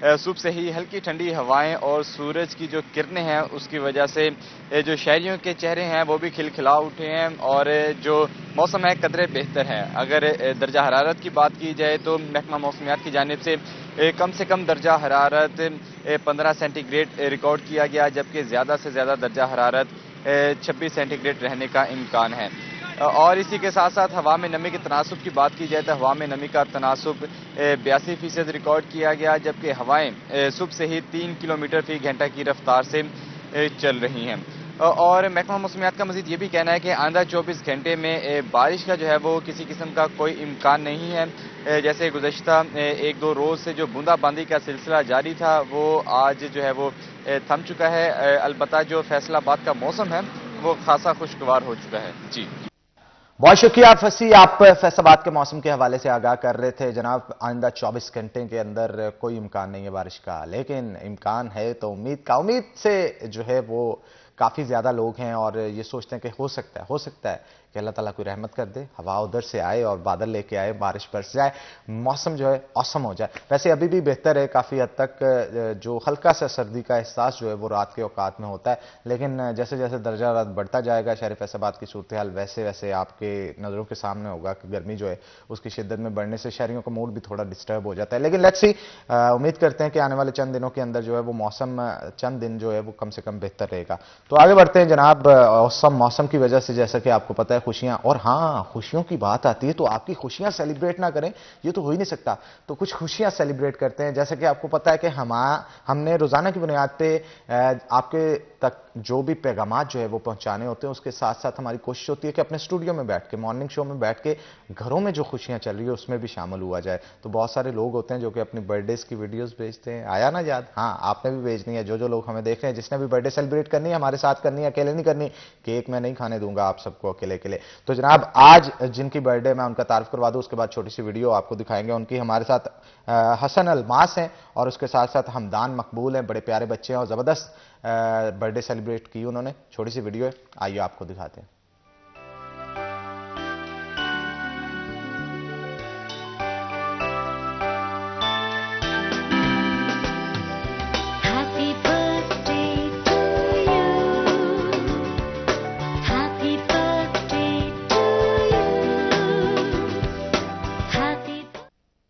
صبح سے ہی ہلکی ٹھنڈی ہوائیں اور سورج کی جو کرنیں ہیں اس کی وجہ سے جو شہریوں کے چہرے ہیں وہ بھی کھلکھلا اٹھے ہیں اور جو موسم ہے قدرے بہتر ہے۔ اگر درجہ حرارت کی بات کی جائے تو محکمہ موسمیات کی جانب سے کم درجہ حرارت 15 سینٹی گریڈ ریکارڈ کیا گیا، جبکہ زیادہ سے زیادہ درجہ حرارت 26 سینٹی گریڈ رہنے کا امکان ہے۔ اور اسی کے ساتھ ساتھ ہوا میں نمی کے تناسب کی بات کی جائے تو ہوا میں نمی کا تناسب 82% ریکارڈ کیا گیا، جبکہ ہوائیں صبح سے ہی 3 کلومیٹر فی گھنٹہ کی رفتار سے چل رہی ہیں۔ اور محکمہ موسمیات کا مزید یہ بھی کہنا ہے کہ آئندہ 24 گھنٹے میں بارش کا جو ہے وہ کسی قسم کا کوئی امکان نہیں ہے۔ جیسے گزشتہ 1-2 روز سے جو بوندا باندی کا سلسلہ جاری تھا وہ آج جو ہے وہ تھم چکا ہے، البتہ جو فیصل آباد کا موسم ہے وہ خاصا خوشگوار ہو چکا ہے۔ جی بہت شکریہ فصیح، آپ فیصل آباد کے موسم کے حوالے سے آگاہ کر رہے تھے جناب۔ آئندہ 24 گھنٹے کے اندر کوئی امکان نہیں ہے بارش کا، لیکن امکان ہے تو امید سے جو ہے وہ کافی زیادہ لوگ ہیں اور یہ سوچتے ہیں کہ ہو سکتا ہے کہ اللہ تعالیٰ کوئی رحمت کر دے، ہوا ادھر سے آئے اور بادل لے کے آئے، بارش برس جائے، موسم جو ہے اوسم ہو جائے۔ ویسے ابھی بھی بہتر ہے کافی حد تک، جو ہلکا سا سردی کا احساس جو ہے وہ رات کے اوقات میں ہوتا ہے، لیکن جیسے جیسے درجہ حرارت بڑھتا جائے گا شہر فیصل آباد کی صورتحال ویسے ویسے آپ کے نظروں کے سامنے ہوگا کہ گرمی جو ہے اس کی شدت میں بڑھنے سے شہریوں کا موڈ بھی تھوڑا ڈسٹرب ہو جاتا ہے۔ لیکن لیٹس سی، امید کرتے ہیں کہ آنے والے چند دنوں کے اندر جو ہے وہ موسم چند دن جو ہے وہ کم سے کم بہتر رہے گا۔ تو آگے بڑھتے ہیں جناب، موسم کی وجہ سے جیسا کہ آپ کو پتہ ہے خوشیاں، اور ہاں خوشیوں کی بات آتی ہے تو آپ کی خوشیاں سیلیبریٹ نہ کریں یہ تو ہو ہی نہیں سکتا، تو کچھ خوشیاں سیلیبریٹ کرتے ہیں۔ جیسا کہ آپ کو پتہ ہے کہ ہم نے روزانہ کی بنیاد پہ آپ کے تک جو بھی پیغامات جو ہے وہ پہنچانے ہوتے ہیں، اس کے ساتھ ساتھ ہماری کوشش ہوتی ہے کہ اپنے اسٹوڈیو میں بیٹھ کے، مارننگ شو میں بیٹھ کے گھروں میں جو خوشیاں چل رہی ہے اس میں بھی شامل ہوا جائے۔ تو بہت سارے لوگ ہوتے ہیں جو کہ اپنی برتھ ڈیز کی ویڈیوز بھیجتے ہیں، آیا نا یاد؟ ہاں آپ نے بھی بھیجنی ہے، جو لوگ ہمیں دیکھ رہے ہیں، جس نے بھی برتھ ڈے سیلیبریٹ کرنی ہے ہمارے ساتھ کرنی ہے، اکیلے نہیں کرنی، کیک میں نہیں کھانے دوں گا آپ سب کو اکیلے۔ تو جناب آج جن کی برتھ ڈے میں ان کا تعارف کروا دوں، اس کے بعد چھوٹی سی ویڈیو آپ کو دکھائیں گے۔ ان کی ہمارے ساتھ حسن الماس ہیں اور اس کے ساتھ ساتھ حمدان مقبول ہیں، بڑے پیارے بچے ہیں اور زبردست برتھ ڈے سیلیبریٹ کی انہوں نے۔ چھوٹی سی ویڈیو ہے، آئیے آپ کو دکھاتے ہیں۔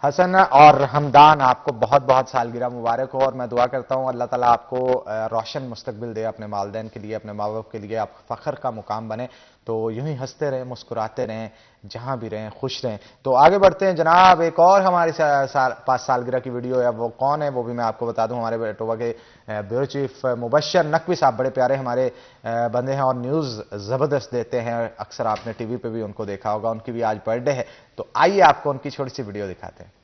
حسن اور حمدان، آپ کو بہت بہت سالگرہ مبارک ہو، اور میں دعا کرتا ہوں اللہ تعالیٰ آپ کو روشن مستقبل دے، اپنے والدین کے لیے، اپنے ماں باپ کے لیے آپ فخر کا مقام بنے۔ تو یوں ہی ہنستے رہیں، مسکراتے رہیں، جہاں بھی رہیں خوش رہیں۔ تو آگے بڑھتے ہیں جناب، ایک اور ہماری پاس سالگرہ کی ویڈیو ہے، وہ کون ہے وہ بھی میں آپ کو بتا دوں۔ ہمارے ٹوبا کے بیورو چیف مبشر نقوی صاحب بڑے پیارے ہمارے بندے ہیں اور نیوز زبردست دیتے ہیں، اکثر آپ نے ٹی وی پہ بھی ان کو دیکھا ہوگا، ان کی بھی آج برتھ ڈے ہے۔ تو آئیے آپ کو ان کی چھوٹی سی ویڈیو دکھاتے ہیں۔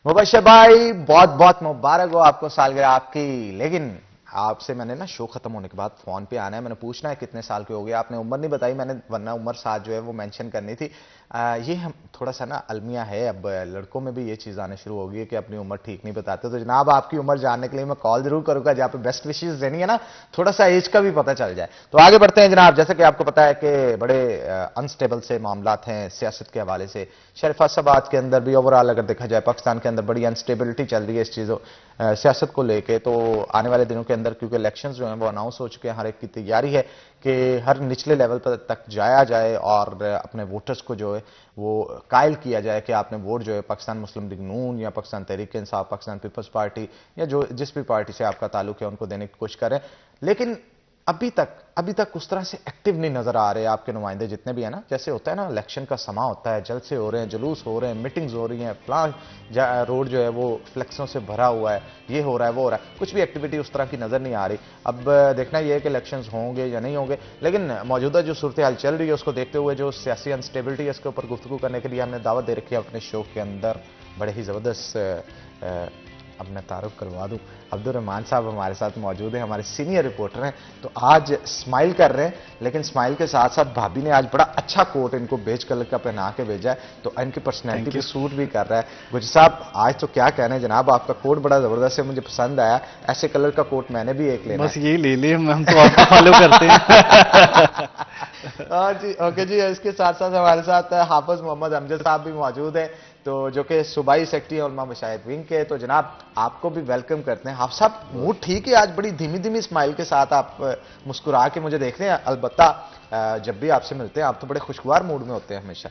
مبشر بھائی بہت بہت مبارک ہو آپ کو سالگرہ آپ کی۔ لیکن آپ سے میں نے نا شو ختم ہونے کے بعد فون پہ آنا ہے، میں نے پوچھنا ہے کتنے سال کے ہو گئے، آپ نے عمر نہیں بتائی، میں نے ورنہ عمر ساتھ جو ہے وہ مینشن کرنی تھی۔ یہ ہم تھوڑا سا نا المیہ ہے، اب لڑکوں میں بھی یہ چیز آنے شروع ہو گئی ہے کہ اپنی عمر ٹھیک نہیں بتاتے۔ تو جناب آپ کی عمر جاننے کے لیے میں کال ضرور کروں گا، جہاں پہ بیسٹ وشیز دینی ہے نا، تھوڑا سا ایج کا بھی پتہ چل جائے۔ تو آگے بڑھتے ہیں جناب، جیسا کہ آپ کو پتا ہے کہ بڑے انسٹیبل سے معاملات ہیں سیاست کے حوالے سے، شہر فیصل آباد کے اندر بھی اوورآل اگر دیکھا جائے پاکستان کے اندر بڑی انسٹیبلٹی چل رہی ہے اس چیزوں سیاست کو لے کے۔ تو آنے والے دنوں کے اندر کیونکہ الیکشنز جو ہیں وہ اناؤنس ہو چکے ہیں، ہر ایک کی تیاری ہے کہ ہر نچلے لیول پر تک جایا جائے اور اپنے ووٹرز کو جو ہے وہ قائل کیا جائے کہ آپ نے ووٹ جو ہے پاکستان مسلم لیگ نون یا پاکستان تحریک انصاف، پاکستان پیپلز پارٹی یا جس بھی پارٹی سے آپ کا تعلق ہے ان کو دینے کی کوشش کریں۔ لیکن ابھی تک اس طرح سے ایکٹیو نہیں نظر آ رہے آپ کے نمائندے جتنے بھی ہیں نا، جیسے ہوتا ہے نا الیکشن کا سما ہوتا ہے، جلسے ہو رہے ہیں، جلوس ہو رہے ہیں، میٹنگز ہو رہی ہیں، پلان روڈ جو ہے وہ فلیکسوں سے بھرا ہوا ہے، یہ ہو رہا ہے وہ ہو رہا ہے، کچھ بھی ایکٹیویٹی اس طرح کی نظر نہیں آ رہی۔ اب دیکھنا یہ ہے کہ الیکشنز ہوں گے یا نہیں ہوں گے، لیکن موجودہ جو صورتحال چل رہی ہے اس کو دیکھتے ہوئے جو سیاسی انسٹیبلٹی ہے اس کے اوپر گفتگو کرنے کے لیے ہم نے دعوت دے رکھی ہے اپنے شو کے اندر بڑے ہی زبردست اب میں تعارف کروا دوں. عبدالرحمان صاحب ہمارے ساتھ موجود ہیں, ہمارے سینئر رپورٹر ہیں. تو آج اسمائل کر رہے ہیں, لیکن اسمائل کے ساتھ ساتھ بھابی نے آج بڑا اچھا کوٹ ان کو بیج کلر کا پہنا کے بھیجا ہے, تو ان کی پرسنالٹی بھی سوٹ بھی کر رہا ہے. گجر صاحب آج تو کیا کہنا ہے جناب, آپ کا کوٹ بڑا زبردست ہے, مجھے پسند آیا. ایسے کلر کا کوٹ میں نے بھی ایک لینا. بس یہ لے لیں, ہم تو آپ کو فالو کرتے ہیں. ہاں جی, اوکے جی. اس کے ساتھ ساتھ ہمارے ساتھ حافظ محمد امجد صاحب بھی موجود ہیں, تو جو کہ صوبائی سیکرٹری علماء مشاہد ونگ کے. تو جناب آپ کو بھی ویلکم کرتے ہیں. حافظ صاحب موڈ ٹھیک ہے آج, بڑی دھیمی دھیمی اسمائل کے ساتھ آپ مسکرا کے مجھے دیکھ رہے ہیں. البتہ جب بھی آپ سے ملتے ہیں آپ تو بڑے خوشگوار موڈ میں ہوتے ہیں ہمیشہ.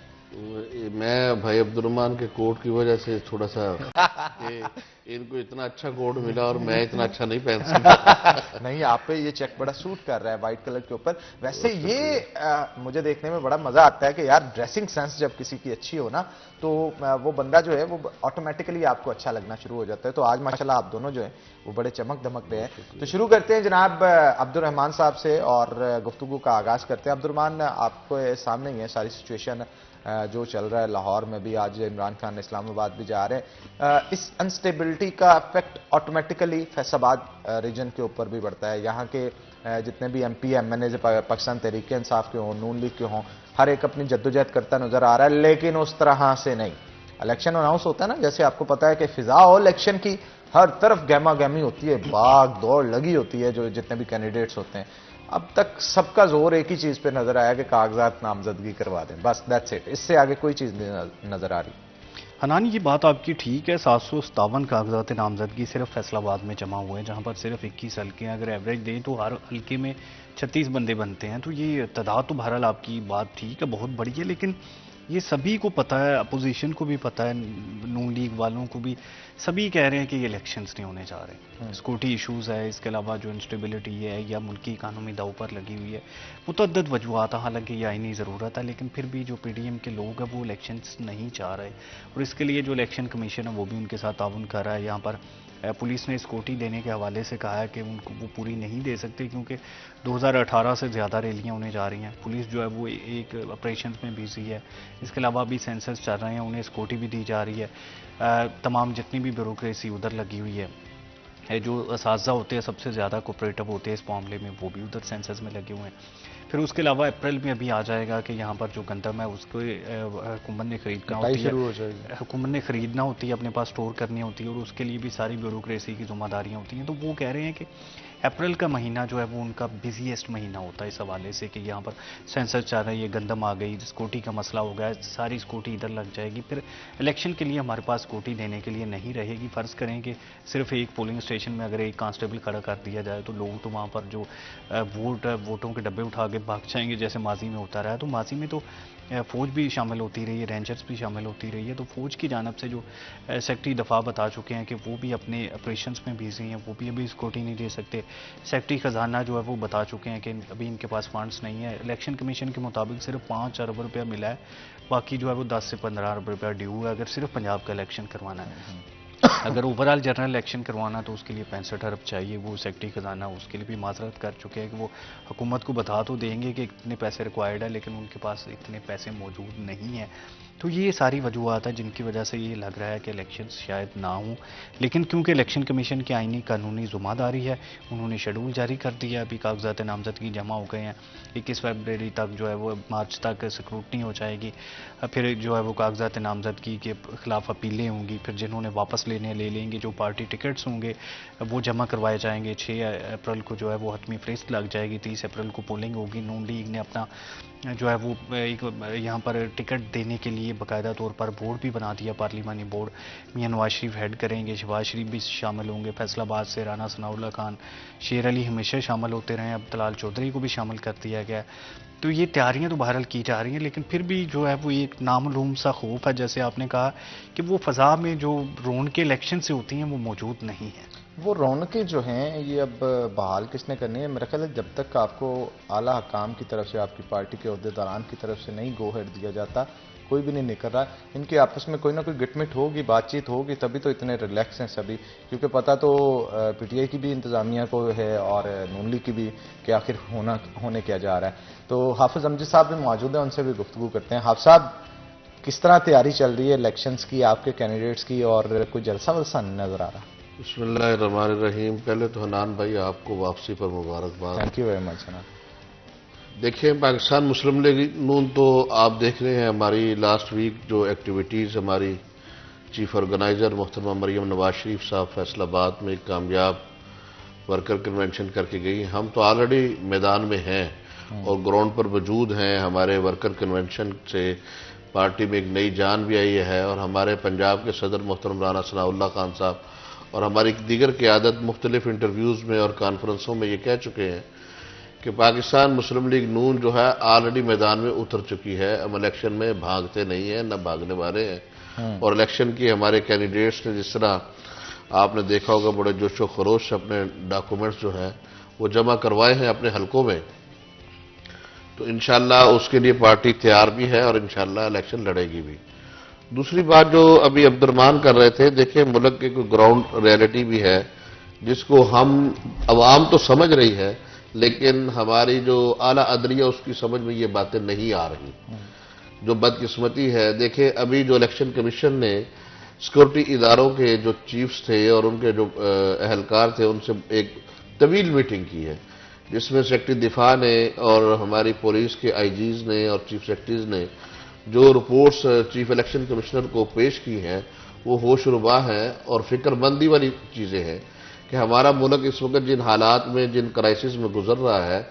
میں بھائی عبدالرحمان کے کوٹ کی وجہ سے تھوڑا سا ان کو اتنا اچھا کوٹ ملا اور میں اتنا اچھا نہیں پہن سکتا. نہیں, آپ پہ یہ چیک بڑا سوٹ کر رہا ہے وائٹ کلر کے اوپر. ویسے یہ مجھے دیکھنے میں بڑا مزہ آتا ہے کہ یار ڈریسنگ سینس جب کسی کی اچھی ہو نا, تو وہ بندہ جو ہے وہ آٹومیٹکلی آپ کو اچھا لگنا شروع ہو جاتا ہے. تو آج ماشاءاللہ آپ دونوں جو ہیں وہ بڑے چمک دمک رہے ہیں. تو شروع کرتے ہیں جناب عبدالرحمان صاحب سے اور گفتگو کا آغاز کرتے ہیں. عبدالرحمان, آپ کو سامنے ہی ہے ساری سچویشن جو چل رہا ہے. لاہور میں بھی آج عمران خان اسلام آباد بھی جا رہے ہیں. اس انسٹیبلٹی کا افیکٹ آٹومیٹکلی فیصل آباد ریجن کے اوپر بھی بڑھتا ہے. یہاں کے جتنے بھی ایم پی ایم این اے پاکستان تحریک انصاف کے ہوں, نون لیگ کے ہوں, ہر ایک اپنی جدوجہد کرتا نظر آ رہا ہے, لیکن اس طرح سے نہیں. الیکشن اناؤنس ہوتا ہے نا, جیسے آپ کو پتا ہے کہ فضا ہو الیکشن کی, ہر طرف گہما گہمی ہوتی ہے, بھاگ دوڑ لگی ہوتی ہے. جو جتنے بھی کینڈیڈیٹس ہوتے ہیں, اب تک سب کا زور ایک ہی چیز پہ نظر آیا کہ کاغذات نامزدگی کروا دیں, بس دیٹس اٹ. اس سے آگے کوئی چیز نہیں نظر آ رہی. حنان, یہ بات آپ کی ٹھیک ہے, 757 کاغذات نامزدگی صرف فیصل آباد میں جمع ہوئے ہیں, جہاں پر صرف 21 حلقے ہیں. اگر ایوریج دیں تو ہر حلقے میں 36 بندے بنتے ہیں. تو یہ تعداد تو بہرحال آپ کی بات ٹھیک ہے, بہت بڑی ہے, لیکن یہ سبھی کو پتہ ہے, اپوزیشن کو بھی پتہ ہے, نون لیگ والوں کو بھی, سبھی کہہ رہے ہیں کہ یہ الیکشنز نہیں ہونے جا رہے. سیکورٹی ایشوز ہے, اس کے علاوہ جو انسٹیبلٹی ہے یا ملکی اکانومی داؤ پر لگی ہوئی ہے, متعدد وجوہات ہیں. حالانکہ یہ آئینی ضرورت ہے, لیکن پھر بھی جو پی ڈی ایم کے لوگ ہیں وہ الیکشنز نہیں چاہ رہے, اور اس کے لیے جو الیکشن کمیشن ہے وہ بھی ان کے ساتھ تعاون کر رہا ہے. یہاں پر پولیس نے سیکورٹی دینے کے حوالے سے کہا ہے کہ ان کو وہ پوری نہیں دے سکتے, کیونکہ 2018 سے زیادہ ریلیاں ہونے جا رہی ہیں. پولیس جو ہے وہ ایک آپریشنز میں بزی ہے. اس کے علاوہ بھی سینسرز چل رہے ہیں, انہیں سیکورٹی بھی دی جا رہی ہے. تمام جتنی بھی بیوروکریسی ادھر لگی ہوئی ہے, جو اساتذہ ہوتے ہیں سب سے زیادہ کوپریٹو ہوتے ہیں اس معاملے میں, وہ بھی ادھر سینسرز میں لگے ہوئے ہیں. پھر اس کے علاوہ اپریل میں ابھی آ جائے گا کہ یہاں پر جو گندم ہے اس کو حکومت نے خریدنا ہوتی ہے, حکومت نے خریدنا ہوتی ہے, اپنے پاس سٹور کرنی ہوتی ہے, اور اس کے لیے بھی ساری بیوروکریسی کی ذمہ داریاں ہوتی ہیں. تو وہ کہہ رہے ہیں کہ اپریل کا مہینہ جو ہے وہ ان کا بزیسٹ مہینہ ہوتا ہے اس حوالے سے کہ یہاں پر سینسر چل رہا ہے, یہ گندم آ گئی, سیکورٹی کا مسئلہ ہو گیا, ساری سیکورٹی ادھر لگ جائے گی. پھر الیکشن کے لیے ہمارے پاس سیکورٹی دینے کے لیے نہیں رہے گی. فرض کریں کہ صرف ایک پولنگ اسٹیشن میں اگر ایک کانسٹیبل کھڑا کر دیا جائے تو لوگ تو وہاں پر جو ووٹوں کے ڈبے اٹھا کے بھاگ جائیں گے, جیسے ماضی میں ہوتا رہا ہے. تو ماضی میں تو فوج بھی شامل ہوتی رہی ہے, رینجرز بھی شامل ہوتی رہی ہے. تو فوج کی جانب سے جو سیکرٹری دفاع بتا چکے ہیں کہ وہ بھی اپنے آپریشنز میں بزی ہیں, وہ بھی ابھی سیکورٹی نہیں دے سکتے. سیکرٹری خزانہ جو ہے وہ بتا چکے ہیں کہ ابھی ان کے پاس فنڈز نہیں ہے. الیکشن کمیشن کے مطابق صرف 5 ارب روپیہ ملا ہے, باقی جو ہے وہ 10 سے 15 ارب روپیہ ڈیو ہے اگر صرف پنجاب کا الیکشن کروانا ہے. اگر اوورال جنرل الیکشن کروانا تو اس کے لیے 65 ارب چاہیے. وہ سیکرٹری خزانہ اس کے لیے بھی معذرت کر چکے ہیں کہ وہ حکومت کو بتا تو دیں گے کہ اتنے پیسے ریکوائرڈ ہے, لیکن ان کے پاس اتنے پیسے موجود نہیں ہیں. تو یہ ساری وجوہات ہیں جن کی وجہ سے یہ لگ رہا ہے کہ الیکشنز شاید نہ ہوں. لیکن کیونکہ الیکشن کمیشن کی آئینی قانونی ذمہ داری ہے, انہوں نے شیڈول جاری کر دیا. ابھی کاغذات نامزدگی جمع ہو گئے ہیں, 21 فروری تک جو ہے وہ مارچ تک اسکروٹنی ہو جائے گی. پھر جو ہے وہ کاغذات نامزدگی کے خلاف اپیلیں ہوں گی. پھر جنہوں نے واپس لینے لے لیں گے, جو پارٹی ٹکٹس ہوں گے وہ جمع کروائے جائیں گے. 6 اپریل کو جو ہے وہ حتمی فہرست لگ جائے گی. 30 اپریل کو پولنگ ہوگی. نون لیگ نے اپنا جو ہے وہ ایک یہاں پر ٹکٹ دینے کے لیے باقاعدہ طور پر بورڈ بھی بنا دیا, پارلیمانی بورڈ. میاں نواز شریف ہیڈ کریں گے, شہباز شریف بھی شامل ہوں گے, فیصل آباد سے رانا ثناء اللہ خان, شیر علی ہمیشہ شامل ہوتے رہے ہیں, اب طلال چودھری کو بھی شامل کر دیا گیا. تو یہ تیاریاں تو بہرحال کی جا رہی ہیں, لیکن پھر بھی جو ہے وہ ایک نامعلوم سا خوف ہے, جیسے آپ نے کہا کہ وہ فضا میں جو رونقیں الیکشن سے ہوتی ہیں وہ موجود نہیں ہیں. وہ رونقیں جو ہیں یہ اب بحال کس نے کرنی ہے؟ میرا خیال ہے جب تک آپ کو اعلیٰ حکام کی طرف سے, آپ کی پارٹی کے عہدیداران کی طرف سے نہیں گو ہیڈ دیا جاتا, کوئی بھی نہیں نکل رہا. ان کے آپس میں کوئی نہ کوئی گٹ مٹ ہوگی, بات چیت ہوگی, تبھی تو اتنے ریلیکس ہیں سبھی. کیونکہ پتہ تو پی ٹی آئی کی بھی انتظامیہ کو ہے اور نون لیگ کی بھی کہ آخر ہونے کیا جا رہا ہے. تو حافظ امجد صاحب بھی موجود ہیں, ان سے بھی گفتگو کرتے ہیں. حافظ صاحب, کس طرح تیاری چل رہی ہے الیکشنز کی, آپ کے کینڈیڈیٹس کی, اور کوئی جلسہ ولسہ نہیں نظر آ رہا؟ بسم اللہ الرحمن الرحیم. پہلے تو حنان بھائی آپ کو واپسی پر مبارکباد. Thank you very much. دیکھیں پاکستان مسلم لیگ نون تو آپ دیکھ رہے ہیں ہماری لاسٹ ویک جو ایکٹیویٹیز ہماری چیف آرگنائزر محترمہ مریم نواز شریف صاحب فیصل آباد میں ایک کامیاب ورکر کنونشن کر کے گئی. ہم تو آلریڈی میدان میں ہیں اور گراؤنڈ پر موجود ہیں. ہمارے ورکر کنونشن سے پارٹی میں ایک نئی جان بھی آئی ہے اور ہمارے پنجاب کے صدر محترم رانا ثناء اللہ خان صاحب اور ہماری دیگر قیادت مختلف انٹرویوز میں اور کانفرنسوں میں یہ کہہ چکے ہیں کہ پاکستان مسلم لیگ نون جو ہے آلریڈی میدان میں اتر چکی ہے. ہم الیکشن میں بھاگتے نہیں ہیں، نہ بھاگنے والے ہیں. اور الیکشن کی ہمارے کینڈیڈیٹس نے جس طرح آپ نے دیکھا ہوگا بڑے جوش و خروش سے اپنے ڈاکومنٹس جو ہیں وہ جمع کروائے ہیں اپنے حلقوں میں. تو انشاءاللہ اس کے لیے پارٹی تیار بھی ہے اور انشاءاللہ الیکشن لڑے گی بھی. دوسری بات جو ابھی عبد الرحمان کر رہے تھے، دیکھیں ملک کی کوئی گراؤنڈ ریئلٹی بھی ہے جس کو ہم عوام تو سمجھ رہی ہے لیکن ہماری جو اعلیٰ عدلیہ اس کی سمجھ میں یہ باتیں نہیں آ رہی. جو بدقسمتی ہے، دیکھیں ابھی جو الیکشن کمیشن نے سیکورٹی اداروں کے جو چیفز تھے اور ان کے جو اہلکار تھے ان سے ایک طویل میٹنگ کی ہے جس میں سیکرٹری دفاع نے اور ہماری پولیس کے آئی جیز نے اور چیف سیکرٹریز نے جو رپورٹس چیف الیکشن کمشنر کو پیش کی ہیں وہ ہوش ربا ہیں اور فکر مندی والی چیزیں ہیں کہ ہمارا ملک اس وقت جن حالات میں جن کرائسس میں گزر رہا ہے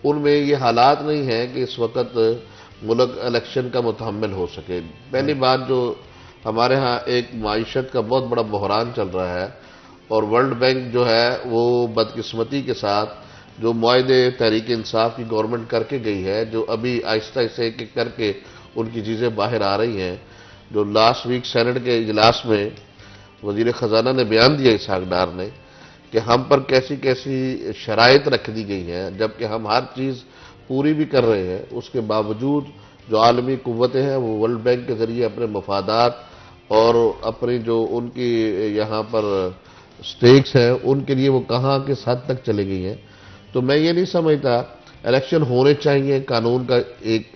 ان میں یہ حالات نہیں ہیں کہ اس وقت ملک الیکشن کا متحمل ہو سکے. پہلی بات جو ہمارے ہاں ایک معیشت کا بہت بڑا بحران چل رہا ہے اور ورلڈ بینک جو ہے وہ بدقسمتی کے ساتھ جو معاہدے تحریک انصاف کی گورنمنٹ کر کے گئی ہے، جو ابھی آہستہ آہستہ ایک ایک کر کے ان کی چیزیں باہر آ رہی ہیں. جو لاسٹ ویک سینٹ کے اجلاس میں وزیر خزانہ نے بیان دیا اسحاق ڈار نے کہ ہم پر کیسی کیسی شرائط رکھ دی گئی ہیں جبکہ ہم ہر چیز پوری بھی کر رہے ہیں. اس کے باوجود جو عالمی قوتیں ہیں وہ ورلڈ بینک کے ذریعے اپنے مفادات اور اپنی جو ان کی یہاں پر سٹیکس ہیں ان کے لیے وہ کہاں کس حد تک چلے گئی ہیں. تو میں یہ نہیں سمجھتا، الیکشن ہونے چاہیے، قانون کا ایک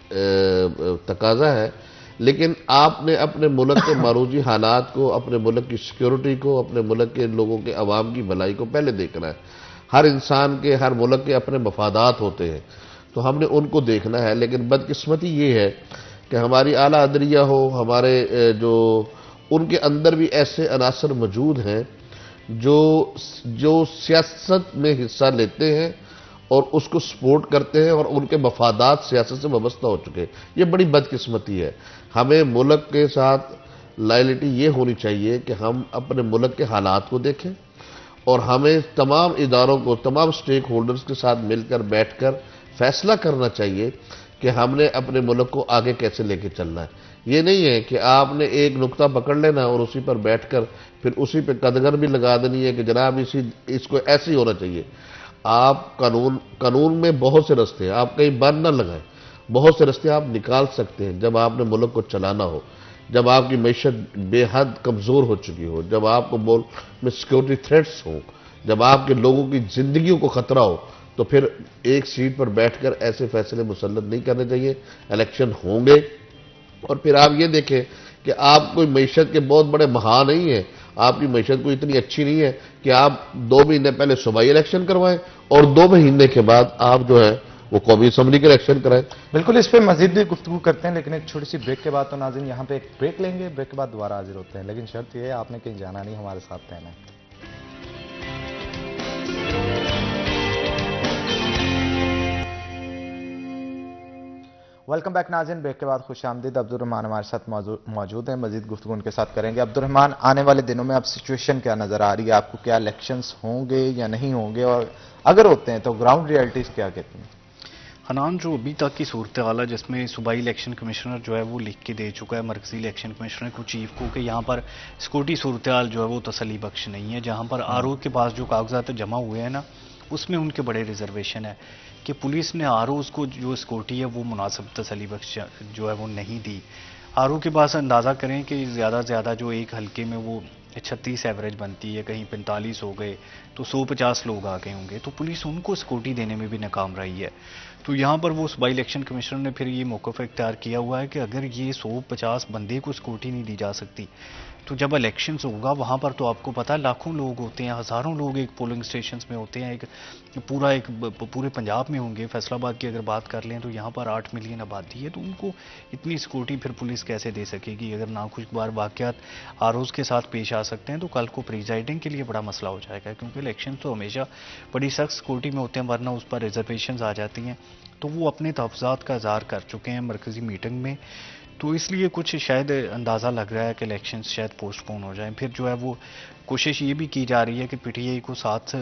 تقاضا ہے، لیکن آپ نے اپنے ملک کے معروضی حالات کو، اپنے ملک کی سیکیورٹی کو، اپنے ملک کے لوگوں کے عوام کی بھلائی کو پہلے دیکھنا ہے. ہر انسان کے، ہر ملک کے اپنے مفادات ہوتے ہیں تو ہم نے ان کو دیکھنا ہے. لیکن بدقسمتی یہ ہے کہ ہماری اعلیٰ عدلیہ ہو، ہمارے جو ان کے اندر بھی ایسے عناصر موجود ہیں جو سیاست میں حصہ لیتے ہیں اور اس کو سپورٹ کرتے ہیں اور ان کے مفادات سیاست سے وابستہ ہو چکے ہیں. یہ بڑی بدقسمتی ہے. ہمیں ملک کے ساتھ لائلٹی یہ ہونی چاہیے کہ ہم اپنے ملک کے حالات کو دیکھیں اور ہمیں تمام اداروں کو، تمام سٹیک ہولڈرز کے ساتھ مل کر بیٹھ کر فیصلہ کرنا چاہیے کہ ہم نے اپنے ملک کو آگے کیسے لے کے چلنا ہے. یہ نہیں ہے کہ آپ نے ایک نقطہ پکڑ لینا اور اسی پر بیٹھ کر پھر اسی پہ قدغن بھی لگا دینی ہے کہ جناب اس کو ایسے ہی ہونا چاہیے. آپ قانون میں بہت سے رستے ہیں، آپ کہیں بند نہ لگائیں. بہت سے رستے آپ نکال سکتے ہیں جب آپ نے ملک کو چلانا ہو، جب آپ کی معیشت بے حد کمزور ہو چکی ہو، جب آپ کو ملک میں سیکیورٹی تھریٹس ہوں، جب آپ کے لوگوں کی زندگیوں کو خطرہ ہو، تو پھر ایک سیٹ پر بیٹھ کر ایسے فیصلے مسلط نہیں کرنے چاہیے. الیکشن ہوں گے اور پھر آپ یہ دیکھیں کہ آپ کوئی معیشت کے بہت بڑے مہا نہیں ہیں، آپ کی معیشت کوئی اتنی اچھی نہیں ہے کہ آپ 2 مہینے پہلے صوبائی الیکشن کروائیں اور 2 مہینے کے بعد آپ جو ہے وہ قومی اسمبلی کے الیکشن کرائیں. بالکل اس پہ مزید بھی گفتگو کرتے ہیں لیکن ایک چھوٹی سی بریک کے بعد. تو ناظرین یہاں پہ ایک بریک لیں گے، بریک کے بعد دوبارہ حاضر ہوتے ہیں، لیکن شرط یہ ہے آپ نے کہیں جانا نہیں، ہمارے ساتھ رہنا ہے. ویلکم بیک ناظرین، بریک کے بعد خوش آمدید. عبد الرحمان ہمارے ساتھ موجود ہیں، مزید گفتگو ان کے ساتھ کریں گے. عبد الرحمان، آنے والے دنوں میں اب سچویشن کیا نظر آ رہی ہے آپ کو؟ کیا الیکشنز ہوں گے یا نہیں ہوں گے، اور اگر ہوتے ہیں تو گراؤنڈ ریئلٹیز کیا کہتی ہیں؟ حنان، جو ابھی تک کی صورتحال ہے جس میں صوبائی الیکشن کمشنر جو ہے وہ لکھ کے دے چکا ہے مرکزی الیکشن کمشنر کو، چیف کو، کہ یہاں پر سیکورٹی صورتحال جو ہے وہ تسلی بخش نہیں ہے. جہاں پر آر او کے پاس جو کاغذات جمع ہوئے ہیں نا، اس میں ان کے بڑے ریزرویشن ہے کہ پولیس نے آر اوز کو جو سیکورٹی ہے وہ مناسب تسلی بخش جو ہے وہ نہیں دی. آر او کے پاس اندازہ کریں کہ زیادہ سے زیادہ جو ایک حلقے میں وہ 36 ایوریج بنتی ہے، کہیں 45 ہو گئے تو 150 لوگ آ گئے ہوں گے، تو پولیس ان کو سیکورٹی دینے میں بھی ناکام رہی ہے. تو یہاں پر وہ صوبائی الیکشن کمشنر نے پھر یہ موقف اختیار کیا ہوا ہے کہ اگر یہ 150 بندے کو سیکورٹی نہیں دی جا سکتی تو جب الیکشنز ہوگا وہاں پر تو آپ کو پتا لاکھوں لوگ ہوتے ہیں، ہزاروں لوگ ایک پولنگ اسٹیشنز میں ہوتے ہیں، پورے پنجاب میں ہوں گے۔ فیصل آباد کی اگر بات کر لیں تو یہاں پر 8 ملین آبادی ہے، تو ان کو اتنی سیکورٹی پھر پولیس کیسے دے سکے گی؟ اگر ناخوشگوار واقعات آروز کے ساتھ پیش آ سکتے ہیں تو کل کو پریزائڈنگ کے لیے بڑا مسئلہ ہو جائے گا، کیونکہ الیکشن تو ہمیشہ بڑی سخت سیکورٹی میں ہوتے ہیں، ورنہ اس پر ریزرویشنز آ جاتی ہیں۔ تو وہ اپنے تحفظات کا اظہار کر چکے ہیں مرکزی میٹنگ میں، تو اس لیے کچھ شاید اندازہ لگ رہا ہے کہ الیکشنز شاید پوسٹ پون ہو جائیں۔ پھر جو ہے وہ کوشش یہ بھی کی جا رہی ہے کہ پی ٹی آئی کو ساتھ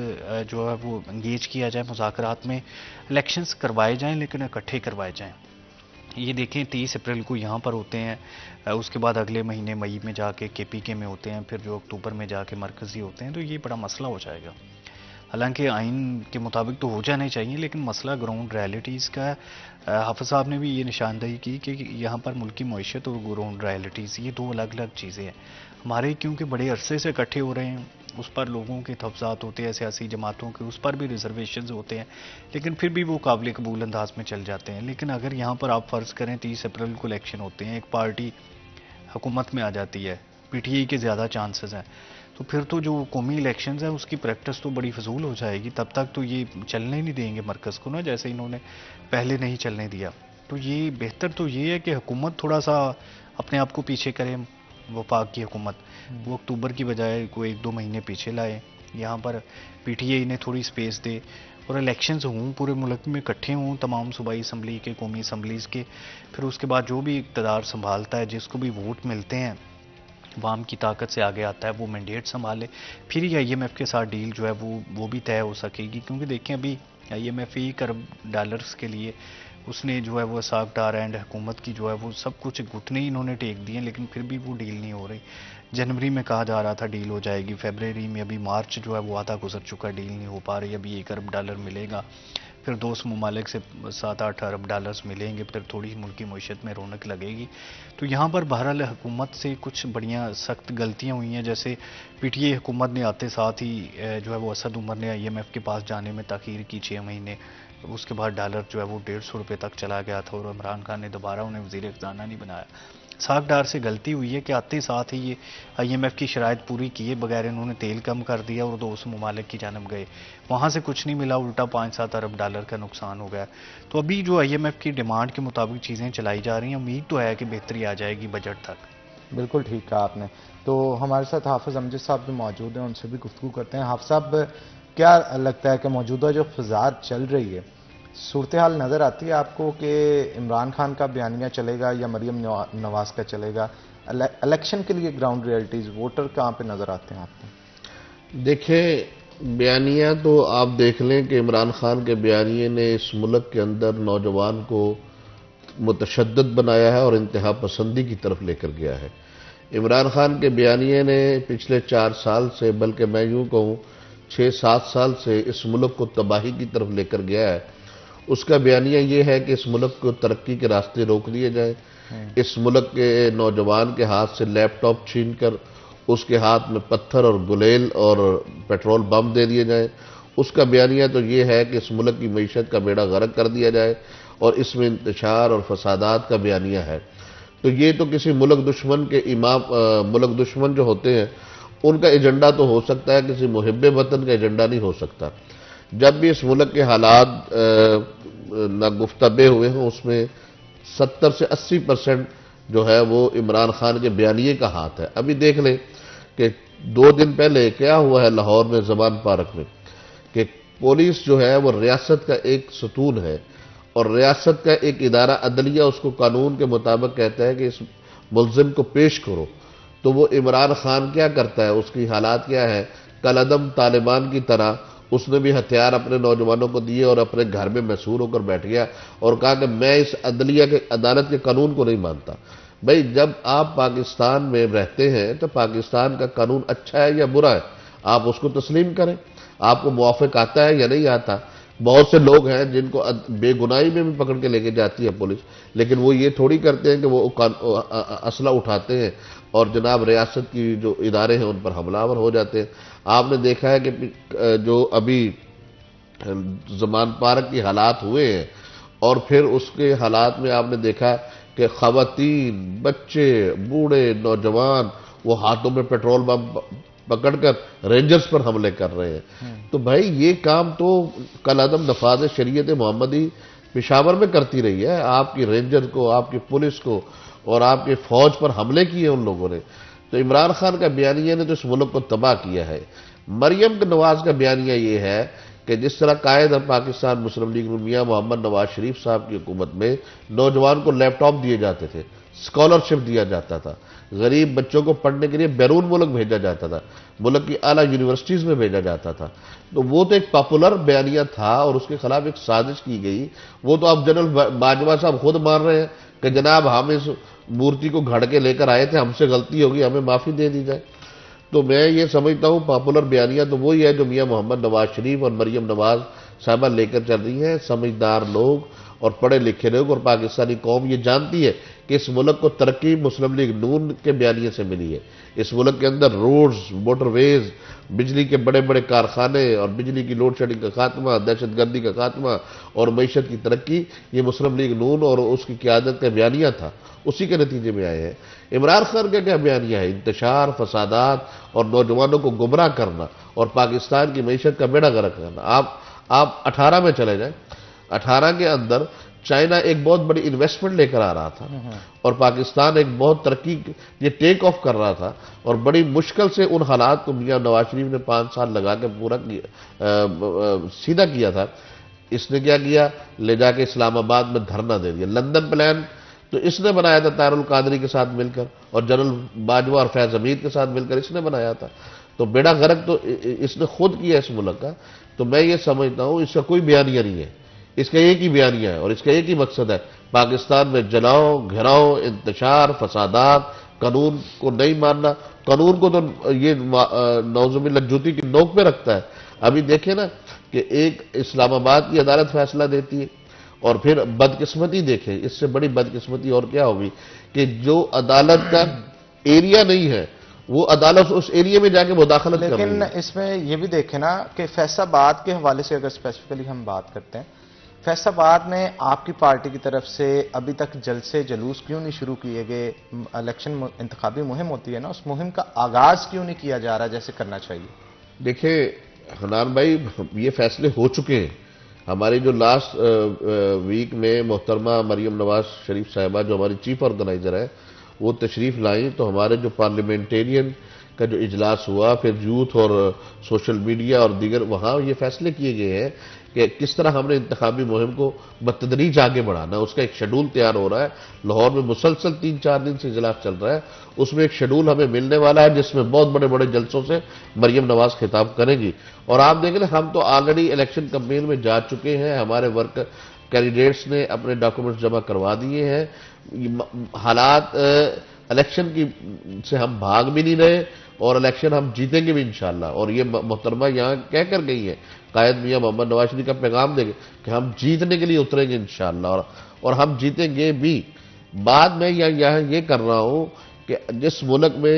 جو ہے وہ انگیج کیا جائے مذاکرات میں، الیکشنز کروائے جائیں لیکن اکٹھے کروائے جائیں۔ یہ دیکھیں 30 اپریل کو یہاں پر ہوتے ہیں، اس کے بعد اگلے مہینے مئی میں جا کے کے پی کے میں ہوتے ہیں، پھر جو اکتوبر میں جا کے مرکزی ہوتے ہیں، تو یہ بڑا مسئلہ ہو جائے گا۔ حالانکہ آئین کے مطابق تو ہو جانے چاہیے، لیکن مسئلہ گراؤنڈ ریئلٹیز کا ہے۔ حافظ صاحب نے بھی یہ نشاندہی کی کہ یہاں پر ملکی معیشت اور گراؤنڈ ریئلٹیز یہ دو الگ الگ چیزیں ہیں۔ ہمارے کیونکہ بڑے عرصے سے اکٹھے ہو رہے ہیں، اس پر لوگوں کے تحفظات ہوتے ہیں، سیاسی جماعتوں کے اس پر بھی ریزرویشنز ہوتے ہیں، لیکن پھر بھی وہ قابل قبول انداز میں چل جاتے ہیں۔ لیکن اگر یہاں پر آپ فرض کریں 30 اپریل کو الیکشن ہوتے ہیں، ایک پارٹی حکومت میں آ جاتی ہے، پی ٹی آئی کے زیادہ چانسز ہیں، تو پھر تو جو قومی الیکشنز ہیں اس کی پریکٹس تو بڑی فضول ہو جائے گی۔ تب تک تو یہ چلنے نہیں دیں گے مرکز کو نا، جیسے انہوں نے پہلے نہیں چلنے دیا۔ تو یہ بہتر تو یہ ہے کہ حکومت تھوڑا سا اپنے آپ کو پیچھے کرے، وفاق کی حکومت وہ اکتوبر کی بجائے کوئی 1-2 مہینے پیچھے لائے، یہاں پر پی ٹی آئی نے تھوڑی سپیس دے اور الیکشنز ہوں، پورے ملک میں اکٹھے ہوں تمام صوبائی اسمبلی کے، قومی اسمبلیز کے، پھر اس کے بعد جو بھی اقتدار سنبھالتا ہے، جس کو بھی ووٹ ملتے ہیں، عوام کی طاقت سے آگے آتا ہے، وہ مینڈیٹ سنبھالے، پھر ہی آئی ایم ایف کے ساتھ ڈیل جو ہے وہ بھی طے ہو سکے گی۔ کیونکہ دیکھیں ابھی آئی ایم ایف $1 ارب کے لیے اس نے جو ہے وہ اسحاق ڈار اینڈ حکومت کی جو ہے وہ سب کچھ گھٹنے ہی انہوں نے ٹیک دیے، لیکن پھر بھی وہ ڈیل نہیں ہو رہی۔ جنوری میں کہا جا رہا تھا ڈیل ہو جائے گی، فیبرری میں، ابھی مارچ جو ہے وہ آدھا گزر چکا، ڈیل نہیں ہو پا رہی۔ ابھی $1 ارب ملے گا، پھر دوست ممالک سے $7-8 ارب ملیں گے، پھر تھوڑی ملکی معیشت میں رونق لگے گی۔ تو یہاں پر بہرحال حکومت سے کچھ بڑیاں سخت غلطیاں ہوئی ہیں، جیسے پی ٹی آئی حکومت نے آتے ساتھ ہی جو ہے وہ اسد عمر نے آئی ایم ایف کے پاس جانے میں تاخیر کی 6 مہینے، اس کے بعد ڈالر جو ہے وہ $150 تک چلا گیا تھا، اور عمران خان نے دوبارہ انہیں وزیر خزانہ نہیں بنایا۔ اسحاق ڈار سے غلطی ہوئی ہے کہ آتے ساتھ ہی یہ آئی ایم ایف کی شرائط پوری کیے بغیر انہوں نے تیل کم کر دیا اور دوست ممالک کی جانب گئے، وہاں سے کچھ نہیں ملا، الٹا $5-7 ارب کا نقصان ہو گیا۔ تو ابھی جو آئی ایم ایف کی ڈیمانڈ کے مطابق چیزیں چلائی جا رہی ہیں، امید تو ہے کہ بہتری آ جائے گی بجٹ تک۔ بالکل ٹھیک کہا آپ نے۔ تو ہمارے ساتھ حافظ امجد صاحب بھی موجود ہیں، ان سے بھی گفتگو کرتے ہیں۔ حافظ صاحب، کیا لگتا ہے کہ موجودہ جو فضا چل رہی ہے، صورتحال نظر آتی ہے آپ کو کہ عمران خان کا بیانیہ چلے گا یا مریم نواز کا چلے گا؟ الیکشن کے لیے گراؤنڈ ریئلٹیز، ووٹر کہاں پہ نظر آتے ہیں آپ کو؟ دیکھیں، بیانیہ تو آپ دیکھ لیں کہ عمران خان کے بیانیے نے اس ملک کے اندر نوجوان کو متشدد بنایا ہے اور انتہا پسندی کی طرف لے کر گیا ہے۔ عمران خان کے بیانیے نے پچھلے 4 سال سے، بلکہ میں یوں کہوں 6-7 سال سے اس ملک کو تباہی کی طرف لے کر گیا ہے۔ اس کا بیانیہ یہ ہے کہ اس ملک کو ترقی کے راستے روک دیے جائیں، اس ملک کے نوجوان کے ہاتھ سے لیپ ٹاپ چھین کر اس کے ہاتھ میں پتھر اور گلیل اور پیٹرول بم دے دیے جائیں۔ اس کا بیانیہ تو یہ ہے کہ اس ملک کی معیشت کا بیڑا غرق کر دیا جائے، اور اس میں انتشار اور فسادات کا بیانیہ ہے۔ تو یہ تو کسی ملک دشمن کے ملک دشمن جو ہوتے ہیں ان کا ایجنڈا تو ہو سکتا ہے، کسی محب وطن کا ایجنڈا نہیں ہو سکتا۔ جب بھی اس ملک کے حالات ناگفتبے ہوئے ہیں، اس میں 70 سے 80% جو ہے وہ عمران خان کے بیانیے کا ہاتھ ہے۔ ابھی دیکھ لیں کہ 2 دن پہلے کیا ہوا ہے لاہور میں زمان پارک میں، کہ پولیس جو ہے وہ ریاست کا ایک ستون ہے، اور ریاست کا ایک ادارہ عدلیہ اس کو قانون کے مطابق کہتا ہے کہ اس ملزم کو پیش کرو، تو وہ عمران خان کیا کرتا ہے، اس کی حالات کیا ہے، کالعدم طالبان کی طرح اس نے بھی ہتھیار اپنے نوجوانوں کو دیے اور اپنے گھر میں محصور ہو کر بیٹھ گیا اور کہا کہ میں اس عدلیہ کے عدالت کے قانون کو نہیں مانتا۔ بھئی جب آپ پاکستان میں رہتے ہیں تو پاکستان کا قانون اچھا ہے یا برا ہے، آپ اس کو تسلیم کریں، آپ کو موافق آتا ہے یا نہیں آتا۔ بہت سے لوگ ہیں جن کو بے گناہی میں بھی پکڑ کے لے کے جاتی ہے پولیس، لیکن وہ یہ تھوڑی کرتے ہیں کہ وہ اسلحہ اٹھاتے ہیں اور جناب ریاست کی جو ادارے ہیں ان پر حملہ آور ہو جاتے ہیں۔ آپ نے دیکھا ہے کہ جو ابھی زمان پارک کی حالات ہوئے ہیں، اور پھر اس کے حالات میں آپ نے دیکھا کہ خواتین، بچے، بوڑھے، نوجوان وہ ہاتھوں میں پیٹرول بم پکڑ کر رینجرز پر حملے کر رہے ہیں. تو بھائی یہ کام تو کل عدم نفاذ شریعت محمدی پشاور میں کرتی رہی ہے. آپ کی رینجر کو، آپ کی پولیس کو اور آپ کے فوج پر حملے کیے ان لوگوں نے. تو عمران خان کا بیانیہ نے تو اس ملک کو تباہ کیا ہے. مریم نواز کا بیانیہ یہ ہے کہ جس طرح قائد پاکستان مسلم لیگ میاں محمد نواز شریف صاحب کی حکومت میں نوجوان کو لیپ ٹاپ دیے جاتے تھے، اسکالرشپ دیا جاتا تھا، غریب بچوں کو پڑھنے کے لیے بیرون ملک بھیجا جاتا تھا، ملک کی اعلیٰ یونیورسٹیز میں بھیجا جاتا تھا. تو وہ تو ایک پاپولر بیانیہ تھا اور اس کے خلاف ایک سازش کی گئی. وہ تو اب جنرل باجوہ صاحب خود مان رہے ہیں کہ جناب ہم اس مورتی کو گھڑ کے لے کر آئے تھے، ہم سے غلطی ہوگی، ہمیں معافی دے دی جائے. تو میں یہ سمجھتا ہوں پاپولر بیانیہ تو وہی ہے جو میاں محمد نواز شریف اور مریم نواز صاحبہ لے کر چل رہی ہیں. سمجھدار لوگ اور پڑھے لکھے لوگ اور پاکستانی قوم یہ جانتی ہے کہ اس ملک کو ترقی مسلم لیگ نون کے بیانیے سے ملی ہے. اس ملک کے اندر روڈز، موٹر ویز، بجلی کے بڑے بڑے کارخانے اور بجلی کی لوڈ شیڈنگ کا خاتمہ، دہشت گردی کا خاتمہ اور معیشت کی ترقی، یہ مسلم لیگ نون اور اس کی قیادت کا بیانیہ تھا. اسی کے نتیجے میں آئے ہیں. عمران خان کا کیا بیانیہ ہے؟ انتشار، فسادات اور نوجوانوں کو گمراہ کرنا اور پاکستان کی معیشت کا بیڑا غرق کرنا. آپ 18 میں چلے جائیں، 18 کے اندر چائنا ایک بہت بڑی انویسٹمنٹ لے کر آ رہا تھا اور پاکستان ایک بہت ترقی یہ ٹیک آف کر رہا تھا اور بڑی مشکل سے ان حالات کو میاں نواز شریف نے 5 سال لگا کے پورا سیدھا کیا تھا. اس نے کیا کیا؟ لے جا کے اسلام آباد میں دھرنا دے دیا. لندن پلان تو اس نے بنایا تھا طاہر القادری کے ساتھ مل کر اور جنرل باجوہ اور فیض حمید کے ساتھ مل کر اس نے بنایا تھا. تو بیڑا غرق تو اس نے خود کیا اس ملک کا. تو میں یہ سمجھتا ہوں اس کا کوئی بیانیہ نہیں ہے، اس کا ایک ہی بیانیہ ہے اور اس کا ایک ہی مقصد ہے پاکستان میں جلاؤ، گھراؤ، انتشار، فسادات، قانون کو نہیں ماننا. قانون کو تو یہ نعوذ باللہ جوتی کی نوک پہ رکھتا ہے. ابھی دیکھیں نا کہ ایک اسلام آباد کی عدالت فیصلہ دیتی ہے اور پھر بدقسمتی دیکھیں، اس سے بڑی بدقسمتی اور کیا ہوگی کہ جو عدالت کا ایریا نہیں ہے وہ عدالت اس ایریا میں جا کے مداخلت کر رہی ہے. لیکن اس میں یہ بھی دیکھیں نا کہ فیصل آباد کے حوالے سے اگر اسپیسیفکلی ہم بات کرتے ہیں، فیصل آباد میں آپ کی پارٹی کی طرف سے ابھی تک جلسے جلوس کیوں نہیں شروع کیے گئے؟ الیکشن انتخابی مہم ہوتی ہے نا، اس مہم کا آغاز کیوں نہیں کیا جا رہا جیسے کرنا چاہیے؟ دیکھیں حنان بھائی، یہ فیصلے ہو چکے ہیں. ہماری جو لاسٹ ویک میں محترمہ مریم نواز شریف صاحبہ جو ہماری چیف آرگنائزر ہے وہ تشریف لائیں تو ہمارے جو پارلیمنٹیرین کا جو اجلاس ہوا، پھر یوتھ اور سوشل میڈیا اور دیگر، وہاں یہ فیصلے کیے گئے ہیں کہ کس طرح ہم نے انتخابی مہم کو بتدریج آگے بڑھانا. اس کا ایک شیڈول تیار ہو رہا ہے. لاہور میں مسلسل 3-4 دن سے اجلاس چل رہا ہے. اس میں ایک شیڈول ہمیں ملنے والا ہے جس میں بہت بڑے بڑے جلسوں سے مریم نواز خطاب کریں گی. اور آپ دیکھ لیں ہم تو آلریڈی الیکشن کمپین میں جا چکے ہیں. ہمارے ورک کینڈیڈیٹس نے اپنے ڈاکومنٹس جمع کروا دیے ہیں. حالات الیکشن کی سے ہم بھاگ بھی نہیں رہے اور الیکشن ہم جیتیں گے بھی انشاءاللہ. اور یہ محترمہ یہاں کہہ کر گئی ہے، قائد میاں محمد نواز شریف کا پیغام دے گے کہ ہم جیتنے کے لیے اتریں گے انشاءاللہ اور ہم جیتیں گے بھی. بعد میں یہاں یہ کر رہا ہوں کہ جس ملک میں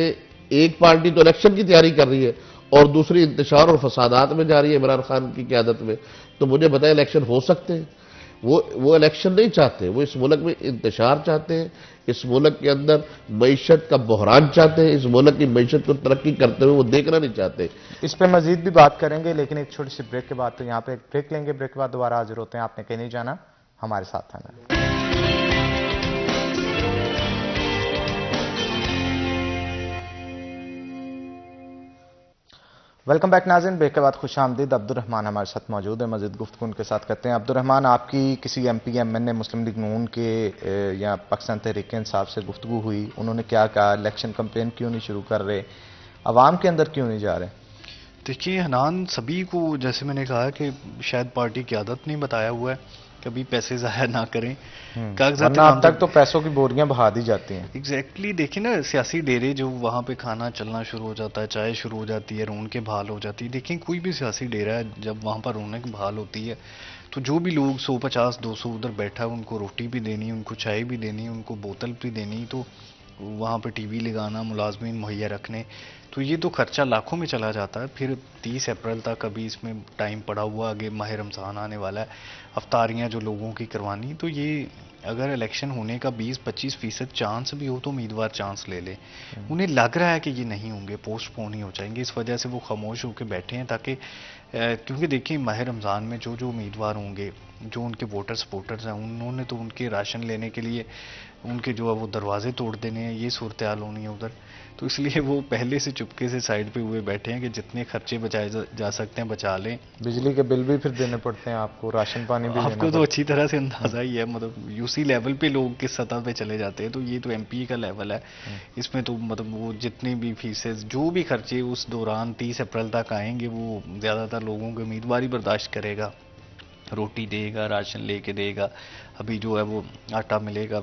ایک پارٹی تو الیکشن کی تیاری کر رہی ہے اور دوسری انتشار اور فسادات میں جا رہی ہے عمران خان کی قیادت میں، تو مجھے بتائیں الیکشن ہو سکتے ہیں؟ وہ الیکشن نہیں چاہتے، وہ اس ملک میں انتشار چاہتے ہیں، اس ملک کے اندر معیشت کا بحران چاہتے ہیں، اس ملک کی معیشت کو ترقی کرتے ہوئے وہ دیکھنا نہیں چاہتے. اس پہ مزید بھی بات کریں گے لیکن ایک چھوٹی سی بریک کے بعد. تو یہاں پہ ایک بریک لیں گے، بریک کے بعد دوبارہ حاضر ہوتے ہیں. آپ نے کہیں نہیں جانا، ہمارے ساتھ آنا. ویلکم بیک ناظرین، بریک کے بعد خوش آمدید. عبد الرحمان ہمارے ساتھ موجود ہیں، مزید گفتگو ان کے ساتھ کرتے ہیں. عبد الرحمان، آپ کی کسی ایم پی ایم این اے مسلم لیگ نون کے یا پاکستان تحریک انصاف سے گفتگو ہوئی؟ انہوں نے کیا کہا؟ الیکشن کمپین کیوں نہیں شروع کر رہے؟ عوام کے اندر کیوں نہیں جا رہے؟ دیکھیے حنان، سبھی کو جیسے میں نے کہا کہ شاید پارٹی قیادت نے بتایا ہوا ہے کبھی پیسے ضائع نہ کریں. ورنہ اب تک تو پیسوں کی بوریاں بہا دی جاتی ہیں. ایگزیکٹلی دیکھیں نا، سیاسی ڈیرے جو وہاں پہ کھانا چلنا شروع ہو جاتا ہے، چائے شروع ہو جاتی ہے، رونقیں بحال ہو جاتی ہے. دیکھیں کوئی بھی سیاسی ڈیرا ہے جب وہاں پر رونق بحال ہوتی ہے تو جو بھی لوگ 150-200 ادھر بیٹھا ہے ان کو روٹی بھی دینی، ان کو چائے بھی دینی، ان کو بوتل بھی دینی، تو وہاں پہ ٹی وی لگانا، ملازمین مہیا رکھنے، تو یہ تو خرچہ لاکھوں میں چلا جاتا ہے. پھر 30 اپریل تک ابھی اس میں ٹائم پڑا ہوا، آگے ماہ رمضان آنے والا ہے، افطاریاں جو لوگوں کی کروانی، تو یہ اگر الیکشن ہونے کا 20-25% چانس بھی ہو تو امیدوار چانس لے لے. انہیں لگ رہا ہے کہ یہ نہیں ہوں گے, پوسٹ پون ہی ہو جائیں گے, اس وجہ سے وہ خاموش ہو کے بیٹھے ہیں تاکہ کیونکہ دیکھیں ماہ رمضان میں جو امیدوار ہوں گے, جو ان کے ووٹر سپورٹرز ہیں, انہوں نے تو ان کے راشن لینے کے لیے ان کے جو ہے وہ دروازے توڑ دینے ہیں, یہ صورتحال ہونی ہے ادھر. تو اس لیے وہ پہلے سے چپکے سے سائڈ پہ ہوئے بیٹھے ہیں کہ جتنے خرچے بچائے جا سکتے ہیں بچا لیں. بجلی کے بل بھی پھر دینے پڑتے ہیں آپ کو, راشن پانی بھی آپ کو تو اچھی طرح سے اندازہ ہی ہے, مطلب اسی لیول پہ لوگ کس سطح پہ چلے جاتے ہیں. تو یہ تو ایم پی کا لیول ہے, اس میں تو مطلب وہ جتنے بھی فیسز جو بھی خرچے اس دوران 30 اپریل تک آئیں گے وہ زیادہ تر لوگوں کے امیدواری برداشت کرے گا, روٹی دے گا, راشن لے کے دے گا. ابھی جو ہے وہ آٹا ملے گا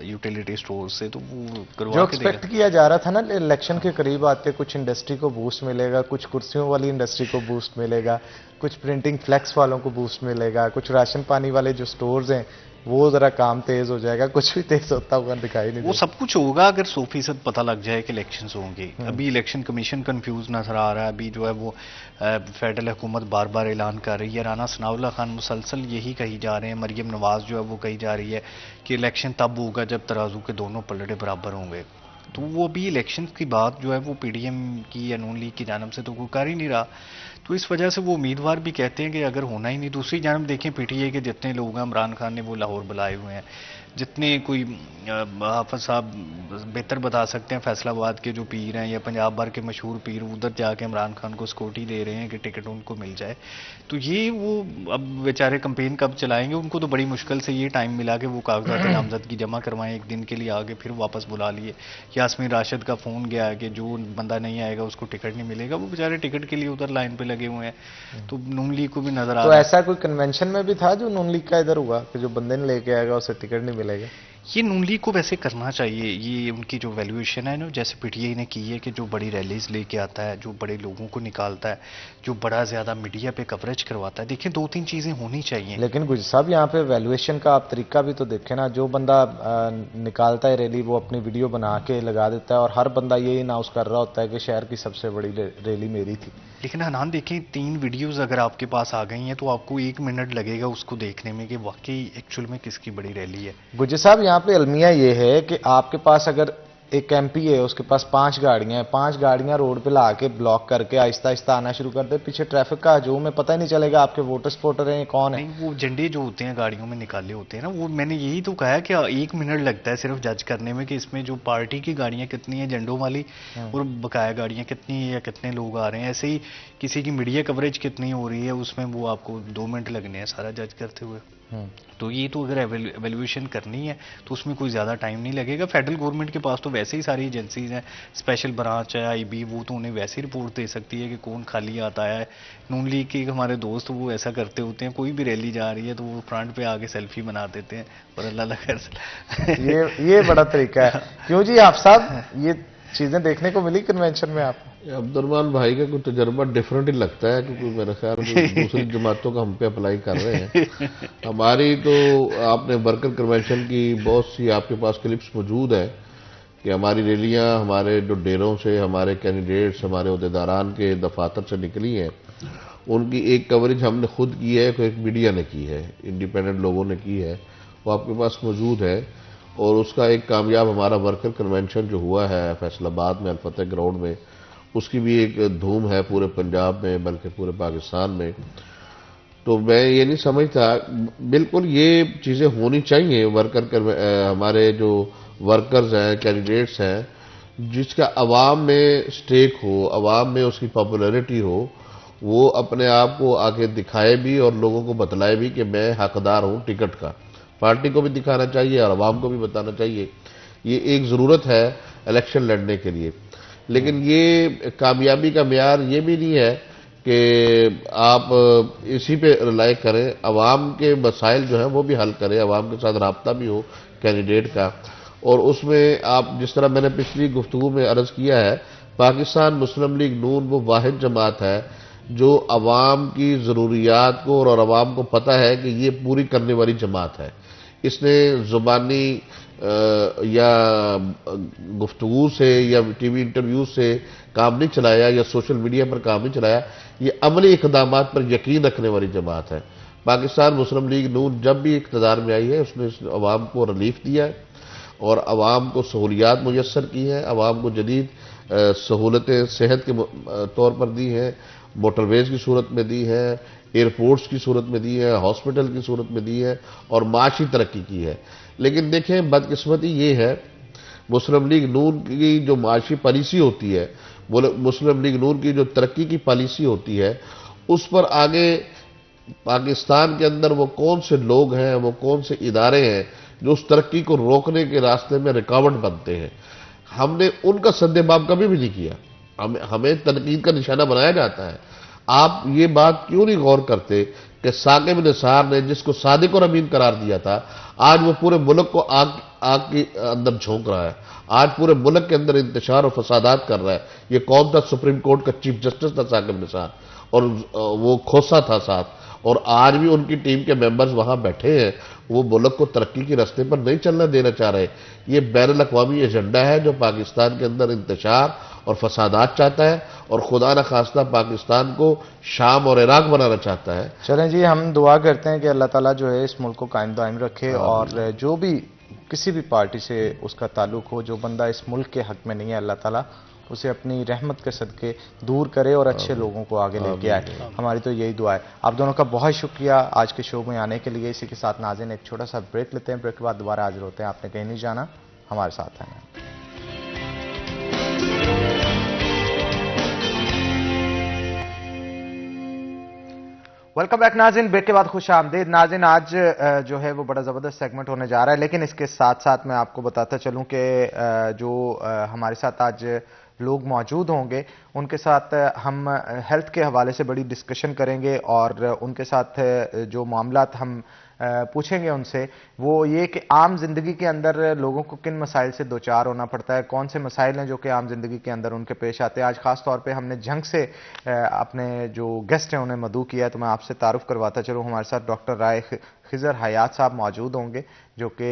یوٹیلیٹی سٹور سے, تو وہ کروا کے دے گا. ایکسپیکٹ کیا جا رہا تھا نا الیکشن کے قریب آتے کچھ انڈسٹری کو بوسٹ ملے گا, کچھ کرسیوں والی انڈسٹری کو بوسٹ ملے گا, کچھ پرنٹنگ فلیکس والوں کو بوسٹ ملے گا, کچھ راشن پانی والے جو سٹورز ہیں وہ ذرا کام تیز ہو جائے گا. کچھ بھی تیز ہوتا ہوا دکھائی نہیں وہ سب کچھ ہوگا اگر 100% پتہ لگ جائے کہ الیکشنز ہوں گے. ابھی الیکشن کمیشن کنفیوز نظر آ رہا ہے. ابھی جو ہے وہ فیڈرل حکومت بار بار اعلان کر رہی ہے, رانا ثناء اللہ خان مسلسل یہی کہی جا رہے ہیں, مریم نواز جو ہے وہ کہی جا رہی ہے کہ الیکشن تب ہوگا جب ترازو کے دونوں پلڑے برابر ہوں گے. تو وہ بھی الیکشن کی بات جو ہے وہ پی ڈی ایم کی یا نون لیگ کی جانب سے تو کوئی کر ہی نہیں رہا. تو اس وجہ سے وہ امیدوار بھی کہتے ہیں کہ اگر ہونا ہی نہیں. دوسری جانب دیکھیں پی ٹی اے کے جتنے لوگ ہیں, عمران خان نے وہ لاہور بلائے ہوئے ہیں, جتنے کوئی حافظ صاحب بہتر بتا سکتے ہیں فیصل آباد کے جو پیر ہیں یا پنجاب بھر کے مشہور پیر, ادھر جا کے عمران خان کو سکیورٹی دے رہے ہیں کہ ٹکٹ ان کو مل جائے. تو یہ وہ اب بیچارے کمپین کب چلائیں گے, ان کو تو بڑی مشکل سے یہ ٹائم ملا کہ وہ کاغذات نامزدگی جمع کروائیں, ایک دن کے لیے آگے پھر واپس بلا لیے. یاسمین راشد کا فون گیا کہ جو بندہ نہیں آئے گا اس کو ٹکٹ نہیں ملے گا. وہ بیچارے ٹکٹ کے لیے ادھر لائن پہ لگے ہوئے ہیں. تو نون لیگ کو بھی نظر آ تو رہا ہے. ایسا کوئی کنونشن میں بھی تھا جو نون لیگ کا ادھر ہوا کہ جو بندے نے لے کے آئے گا اسے ٹکٹ نہیں ملے گا؟ یہ نون لیگ کو ویسے کرنا چاہیے. یہ ان کی جو ویلیویشن ہے نا, جیسے پی ٹی آئی نے کی ہے کہ جو بڑی ریلیز لے کے آتا ہے, جو بڑے لوگوں کو نکالتا ہے, جو بڑا زیادہ میڈیا پہ کوریج کرواتا ہے, دیکھیں 2-3 چیزیں ہونی چاہیے. لیکن گجر صاحب یہاں پہ ویلیویشن کا آپ طریقہ بھی تو دیکھیں نا, جو بندہ نکالتا ہے ریلی وہ اپنی ویڈیو بنا کے لگا دیتا ہے, اور ہر بندہ یہی اناؤنس کر رہا ہوتا ہے کہ شہر کی سب سے بڑی ریلی میری تھی. لیکن حنان دیکھیں 3 ویڈیوز اگر آپ کے پاس آ گئی ہیں تو آپ کو 1 منٹ لگے گا اس کو دیکھنے میں کہ واقعی ایکچول میں کس کی بڑی ریلی ہے. گجر صاحب یہاں پہ المیہ یہ ہے کہ آپ کے پاس اگر ایک ایم پی ہے, اس کے پاس 5 گاڑیاں ہیں, 5 گاڑیاں روڈ پہ لا کے بلاک کر کے آہستہ آہستہ آنا شروع کر دے, پیچھے ٹریفک کا ہجوم ہے, پتہ ہی نہیں چلے گا آپ کے ووٹر سپورٹر ہیں کون ہیں. نہیں, وہ جھنڈے جو ہوتے ہیں گاڑیوں میں نکالے ہوتے ہیں نا, وہ میں نے یہی تو کہا کہ 1 منٹ لگتا ہے صرف جج کرنے میں کہ اس میں جو پارٹی کی گاڑیاں کتنی ہیں جھنڈوں والی, اور بقایا گاڑیاں کتنی ہیں یا کتنے لوگ آ رہے ہیں. ایسے ہی کسی کی میڈیا کوریج کتنی ہو رہی ہے, اس میں وہ آپ کو 2 منٹ لگنے ہیں سارا جج کرتے ہوئے. تو یہ تو اگر ایویلویشن کرنی ہے تو اس میں کوئی زیادہ ٹائم نہیں لگے گا. فیڈرل گورنمنٹ کے پاس تو ویسے ہی ساری ایجنسیز ہیں, اسپیشل برانچ ہے آئی بی, وہ تو انہیں ویسے ہی رپورٹ دے سکتی ہے کہ کون خالی آتا ہے. نون لیگ کے ہمارے دوست وہ ایسا کرتے ہوتے ہیں, کوئی بھی ریلی جا رہی ہے تو وہ فرنٹ پہ آگے سیلفی بنا دیتے ہیں اور اللہ خیر. یہ بڑا طریقہ ہے. کیوں جی آپ صاحب, یہ چیزیں دیکھنے کو ملی کنونشن میں آپ کو؟ عبد الرحمان بھائی کا کوئی تجربہ ڈیفرنٹ ہی لگتا ہے, کیونکہ میرے خیال میں دوسری جماعتوں کا ہم پہ اپلائی کر رہے ہیں. ہماری تو آپ نے ورکر کنونشن کی بہت سی آپ کے پاس کلپس موجود ہیں کہ ہماری ریلیاں ہمارے جو ڈیروں سے ہمارے کینڈیڈیٹس ہمارے عہدیداران کے دفاتر سے نکلی ہیں, ان کی ایک کوریج ہم نے خود کی ہے, ایک میڈیا نے کی ہے, انڈیپینڈنٹ لوگوں نے کی ہے, وہ آپ کے پاس موجود ہے. اور اس کا ایک کامیاب ہمارا ورکر کنونشن جو ہوا ہے فیصل آباد میں الفتح گراؤنڈ میں, اس کی بھی ایک دھوم ہے پورے پنجاب میں بلکہ پورے پاکستان میں. تو میں یہ نہیں سمجھتا, بالکل یہ چیزیں ہونی چاہیے. ہمارے جو ورکرز ہیں, کینڈیڈیٹس ہیں, جس کا عوام میں سٹیک ہو, عوام میں اس کی پاپولیرٹی ہو, وہ اپنے آپ کو آگے دکھائے بھی اور لوگوں کو بتلائے بھی کہ میں حقدار ہوں ٹکٹ کا. پارٹی کو بھی دکھانا چاہیے اور عوام کو بھی بتانا چاہیے. یہ ایک ضرورت ہے الیکشن لڑنے کے لیے. لیکن یہ کامیابی کا معیار یہ بھی نہیں ہے کہ آپ اسی پہ رلائی کریں. عوام کے مسائل جو ہیں وہ بھی حل کریں, عوام کے ساتھ رابطہ بھی ہو کینڈیڈیٹ کا. اور اس میں آپ جس طرح میں نے پچھلی گفتگو میں عرض کیا ہے, پاکستان مسلم لیگ نون وہ واحد جماعت ہے جو عوام کی ضروریات کو اور عوام کو پتہ ہے کہ یہ پوری کرنے والی جماعت ہے. اس نے زبانی یا گفتگو سے یا ٹی وی انٹرویو سے کام نہیں چلایا یا سوشل میڈیا پر کام نہیں چلایا, یہ عملی اقدامات پر یقین رکھنے والی جماعت ہے. پاکستان مسلم لیگ نون جب بھی اقتدار میں آئی ہے اس نے عوام کو ریلیف دیا ہے اور عوام کو سہولیات میسر کی ہیں، عوام کو جدید سہولتیں صحت کے طور پر دی ہیں، موٹر ویز کی صورت میں دی ہیں، ایئرپورٹس کی صورت میں دی ہے، ہاسپٹل کی صورت میں دی ہے اور معاشی ترقی کی ہے۔ لیکن دیکھیں بدقسمتی یہ ہے، مسلم لیگ نون کی جو معاشی پالیسی ہوتی ہے، مسلم لیگ نون کی جو ترقی کی پالیسی ہوتی ہے، اس پر آگے پاکستان کے اندر وہ کون سے لوگ ہیں، وہ کون سے ادارے ہیں جو اس ترقی کو روکنے کے راستے میں رکاوٹ بنتے ہیں، ہم نے ان کا سد باب کبھی بھی نہیں کیا۔ ہمیں تنقید کا نشانہ بنایا جاتا ہے۔ آپ یہ بات کیوں نہیں غور کرتے کہ ثاقب نثار نے جس کو صادق اور امین قرار دیا تھا، آج وہ پورے ملک کو آگ کے اندر جھونک رہا ہے، آج پورے ملک کے اندر انتشار اور فسادات کر رہا ہے۔ یہ کون تھا؟ سپریم کورٹ کا چیف جسٹس تھا ثاقب نثار، اور وہ کھوسا تھا ساتھ، اور آج بھی ان کی ٹیم کے ممبرز وہاں بیٹھے ہیں، وہ ملک کو ترقی کے راستے پر نہیں چلنا دینا چاہ رہے۔ یہ بین الاقوامی ایجنڈا ہے جو پاکستان کے اندر انتشار اور فسادات چاہتا ہے، اور خدا نخواستہ پاکستان کو شام اور عراق بنانا چاہتا ہے۔ چلیں جی، ہم دعا کرتے ہیں کہ اللہ تعالیٰ جو ہے اس ملک کو قائم دائم رکھے، اور جو بھی کسی بھی پارٹی سے اس کا تعلق ہو، جو بندہ اس ملک کے حق میں نہیں ہے، اللہ تعالیٰ اسے اپنی رحمت کے صدقے دور کرے اور اچھے لوگوں کو آگے لے کے آئے۔ ہماری تو یہی دعا ہے۔ آپ دونوں کا بہت شکریہ آج کے شو میں آنے کے لیے۔ اسی کے ساتھ ناظرین ایک چھوٹا سا بریک لیتے ہیں، بریک کے بعد دوبارہ حاضر ہوتے ہیں۔ آپ نے کہیں نہیں جانا، ہمارے ساتھ ہیں۔ ویلکم بیک ناظرین، بریک کے بعد خوش آمدید ناظرین۔ آج جو ہے وہ بڑا زبردست سیگمنٹ ہونے جا رہا ہے، لیکن اس کے ساتھ ساتھ میں آپ کو بتاتا چلوں کہ جو ہمارے ساتھ آج لوگ موجود ہوں گے ان کے ساتھ ہم ہیلتھ کے حوالے سے بڑی ڈسکشن کریں گے، اور ان کے ساتھ جو معاملات ہم پوچھیں گے ان سے وہ یہ کہ عام زندگی کے اندر لوگوں کو کن مسائل سے دوچار ہونا پڑتا ہے، کون سے مسائل ہیں جو کہ عام زندگی کے اندر ان کے پیش آتے ہیں۔ آج خاص طور پہ ہم نے جنگ سے اپنے جو گیسٹ ہیں انہیں مدعو کیا ہے، تو میں آپ سے تعارف کرواتا چلوں۔ ہمارے ساتھ ڈاکٹر رائے خضر حیات صاحب موجود ہوں گے، جو کہ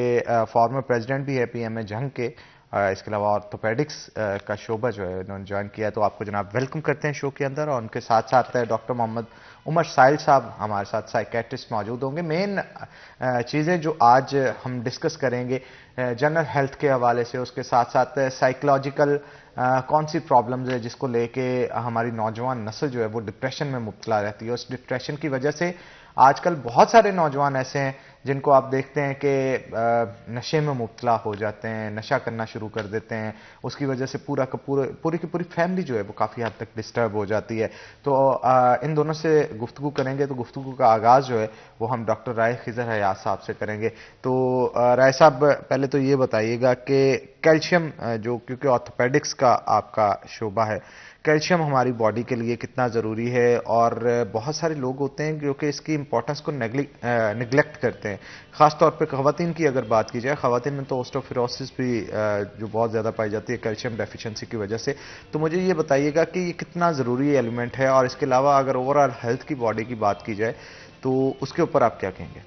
فارمر پریزیڈنٹ بھی ہے پی ایم اے جنگ کے، اس کے علاوہ آرتھوپیڈکس کا شعبہ جو ہے انہوں نے جوائن کیا ہے، تو آپ کو جناب ویلکم کرتے ہیں شو کے اندر۔ اور ان کے ساتھ ساتھ ڈاکٹر محمد عمر سائل صاحب ہمارے ساتھ سائیکیٹرسٹ موجود ہوں گے۔ مین چیزیں جو آج ہم ڈسکس کریں گے جنرل ہیلتھ کے حوالے سے، اس کے ساتھ ساتھ سائیکولوجیکل کون سی پرابلمز ہے جس کو لے کے ہماری نوجوان نسل جو ہے وہ ڈپریشن میں مبتلا رہتی ہے۔ اس ڈپریشن کی وجہ سے آج کل بہت سارے نوجوان ایسے ہیں جن کو آپ دیکھتے ہیں کہ نشے میں مبتلا ہو جاتے ہیں، نشہ کرنا شروع کر دیتے ہیں، اس کی وجہ سے پوری کی پوری فیملی جو ہے وہ کافی حد تک ڈسٹرب ہو جاتی ہے۔ تو ان دونوں سے گفتگو کریں گے، تو گفتگو کا آغاز جو ہے وہ ہم ڈاکٹر رائے خضر حیات صاحب سے کریں گے۔ تو رائے صاحب پہلے تو یہ بتائیے گا کہ کیلشیم جو کیونکہ آرتھوپیڈکس کا آپ کا شعبہ ہے، کیلشیم ہماری باڈی کے لیے کتنا ضروری ہے، اور بہت سارے لوگ ہوتے ہیں جو کہ اس کی امپورٹنس کو نگلیکٹ کرتے ہیں، خاص طور پہ خواتین کی اگر بات کی جائے، خواتین میں تو اوسٹوفیروسس بھی جو بہت زیادہ پائی جاتی ہے کیلشیم ڈیفیشنسی کی وجہ سے۔ تو مجھے یہ بتائیے گا کہ یہ کتنا ضروری ایلیمنٹ ہے، اور اس کے علاوہ اگر اوورآل ہیلتھ کی باڈی کی بات کی جائے تو اس کے اوپر آپ کیا کہیں گے؟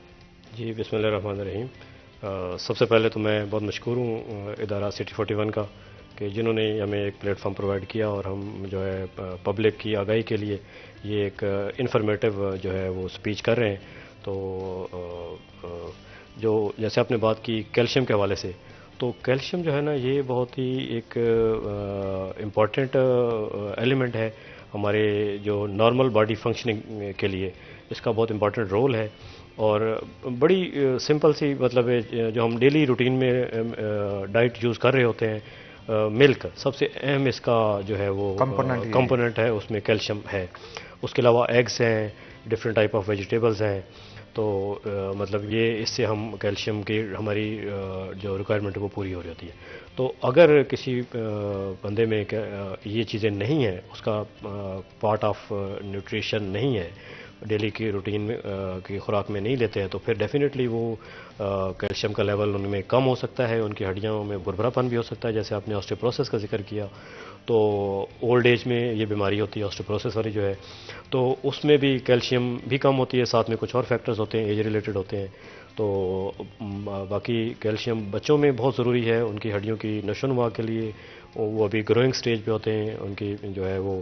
جی بسم اللہ الرحمن الرحیم۔ سب سے پہلے تو میں بہت مشکور ہوں ادارہ سٹی 41 کا کہ جنہوں نے ہمیں ایک پلیٹ فارم پرووائڈ کیا، اور ہم جو ہے پبلک کی آگاہی کے لیے یہ ایک انفارمیٹیو جو ہے وہ اسپیچ کر رہے ہیں۔ تو جو جیسے آپ نے بات کی کیلشیم کے حوالے سے، تو کیلشیم جو ہے نا یہ بہت ہی ایک امپورٹنٹ ایلیمنٹ ہے ہمارے جو نارمل باڈی فنکشننگ کے لیے، اس کا بہت امپورٹنٹ رول ہے۔ اور بڑی سمپل سی مطلب جو ہم ڈیلی روٹین میں ڈائٹ یوز کر رہے ہوتے ہیں، ملک سب سے اہم اس کا جو ہے وہ کمپوننٹ ہے، اس میں کیلشیم ہے۔ اس کے علاوہ ایگز ہیں، ڈفرینٹ ٹائپ آف ویجیٹیبلز ہیں، تو مطلب یہ اس سے ہم کیلشیم کی ہماری جو ریکوائرمنٹ ہے وہ پوری ہو رہی ہوتی ہے۔ تو اگر کسی بندے میں یہ چیزیں نہیں ہیں، اس کا پارٹ آف نیوٹریشن نہیں ہے، ڈیلی کی روٹین میں کی خوراک میں نہیں لیتے ہیں، تو پھر ڈیفینیٹلی وہ کیلشیم کا لیول ان میں کم ہو سکتا ہے، ان کی ہڈیوں میں بھربھرا پن بھی ہو سکتا ہے، جیسے آپ نے آسٹیوپروسس کا ذکر کیا، تو اولڈ ایج میں یہ بیماری ہوتی ہے آسٹیوپروسس والی جو ہے، تو اس میں بھی کیلشیم بھی کم ہوتی ہے، ساتھ میں کچھ اور فیکٹرز ہوتے ہیں ایج ریلیٹڈ ہوتے ہیں۔ تو باقی کیلشیم بچوں میں بہت ضروری ہے ان کی ہڈیوں کی نشو و نما کے لیے، وہ ابھی گروئنگ سٹیج پہ ہوتے ہیں، ان کی جو ہے وہ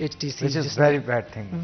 HTC, which is very bad thing.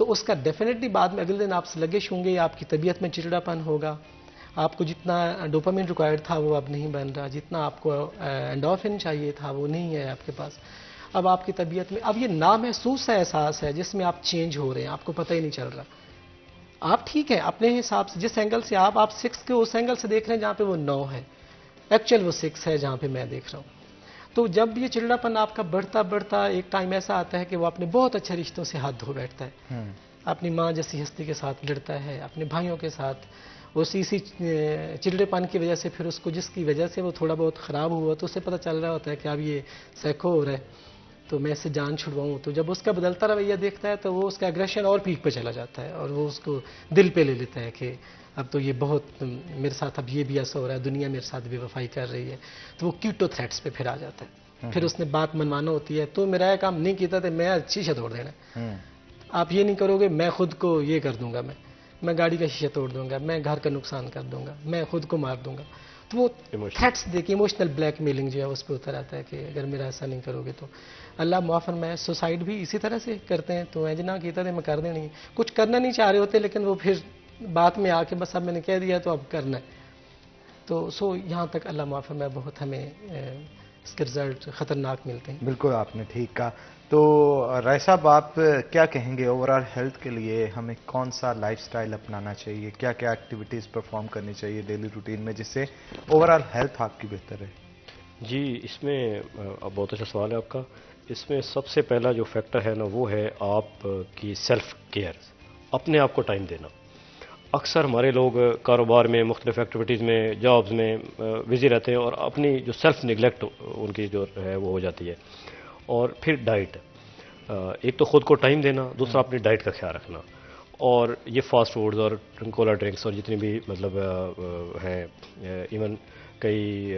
تو اس کا ڈیفینیٹلی بعد میں اگلے دن آپ سلگش ہوں گے، آپ کی طبیعت میں چڑچڑاپن ہوگا، آپ کو جتنا ڈوپامین ریکوائرڈ تھا وہ اب نہیں بن رہا، جتنا آپ کو اینڈورفن چاہیے تھا وہ نہیں ہے آپ کے پاس. اب آپ کی طبیعت میں اب یہ نامحسوس سا احساس ہے جس میں آپ چینج ہو رہے ہیں، آپ کو پتہ ہی نہیں چل رہا. آپ ٹھیک ہے اپنے حساب سے، جس اینگل سے آپ 6 کے اس اینگل سے دیکھ رہے ہیں جہاں پہ وہ 9 ہے، ایکچوئل وہ 6 ہے جہاں پہ میں دیکھ رہا ہوں. تو جب یہ چڑچڑاپن آپ کا بڑھتا بڑھتا ایک ٹائم ایسا آتا ہے کہ وہ اپنے بہت اچھے رشتوں سے ہاتھ دھو بیٹھتا ہے، اپنی ماں جیسی ہستی کے ساتھ لڑتا ہے، اپنے بھائیوں کے ساتھ. اسی چڑچڑے پن کی وجہ سے پھر اس کو، جس کی وجہ سے وہ تھوڑا بہت خراب ہوا، تو اسے پتہ چل رہا ہوتا ہے کہ اب یہ سیکھو ہو رہا ہے تو میں اسے جان چھڑواؤں. تو جب اس کا بدلتا رویہ دیکھتا ہے تو وہ اس کا ایگریشن اور پیک پہ چلا جاتا ہے، اور وہ اس کو دل پہ لے لیتا ہے کہ اب تو یہ بہت میرے ساتھ اب یہ بھی ایسا ہو رہا ہے، دنیا میرے ساتھ بے وفائی کر رہی ہے. تو وہ کیوٹو تھریٹس پہ پھر آ جاتا ہے. پھر اس نے بات منوانا ہوتی ہے، تو میرا یہ کام نہیں کیتا تو میں شیشہ توڑ دینا، آپ یہ نہیں کرو گے میں خود کو یہ کر دوں گا، میں گاڑی کا شیشہ توڑ دوں گا، میں گھر کا نقصان کر دوں گا، میں خود کو مار دوں گا. تو وہ تھریٹس دے کے ایموشنل بلیک میلنگ جو ہے اس پہ اتر آتا ہے کہ اگر میرا ایسا نہیں کرو گے تو اللہ معاف فرمائے. سوسائڈ بھی اسی طرح سے کرتے ہیں. تو جنا کیتا تھا میں کر دیں نہیں، کچھ کرنا نہیں چاہ رہے ہوتے لیکن وہ پھر بات میں آ کے بس اب میں نے کہہ دیا تو اب کرنا ہے. تو یہاں تک اللہ معاف فرمائے بہت ہمیں اس کے رزلٹ خطرناک ملتے ہیں. بالکل آپ نے ٹھیک کہا. تو رائے صاحب آپ کیا کہیں گے اوور آل ہیلتھ کے لیے ہمیں کون سا لائف سٹائل اپنانا چاہیے، کیا کیا ایکٹیویٹیز پرفارم کرنی چاہیے ڈیلی روٹین میں جس سے اوور آل ہیلتھ آپ کی بہتر رہے؟ جی اس میں بہت اچھا سوال ہے آپ کا. اس میں سب سے پہلا جو فیکٹر ہے نا وہ ہے آپ کی سیلف کیئر، اپنے آپ کو ٹائم دینا. اکثر ہمارے لوگ کاروبار میں، مختلف ایکٹیویٹیز میں، جابز میں بزی رہتے ہیں اور اپنی جو سیلف نگلیکٹ ان کی جو ہے وہ ہو جاتی ہے. اور پھر ڈائٹ، ایک تو خود کو ٹائم دینا، دوسرا اپنی ڈائٹ کا خیال رکھنا. اور یہ فاسٹ فوڈز اور کولا ڈرنکس اور جتنی بھی مطلب ہیں، ایون کئی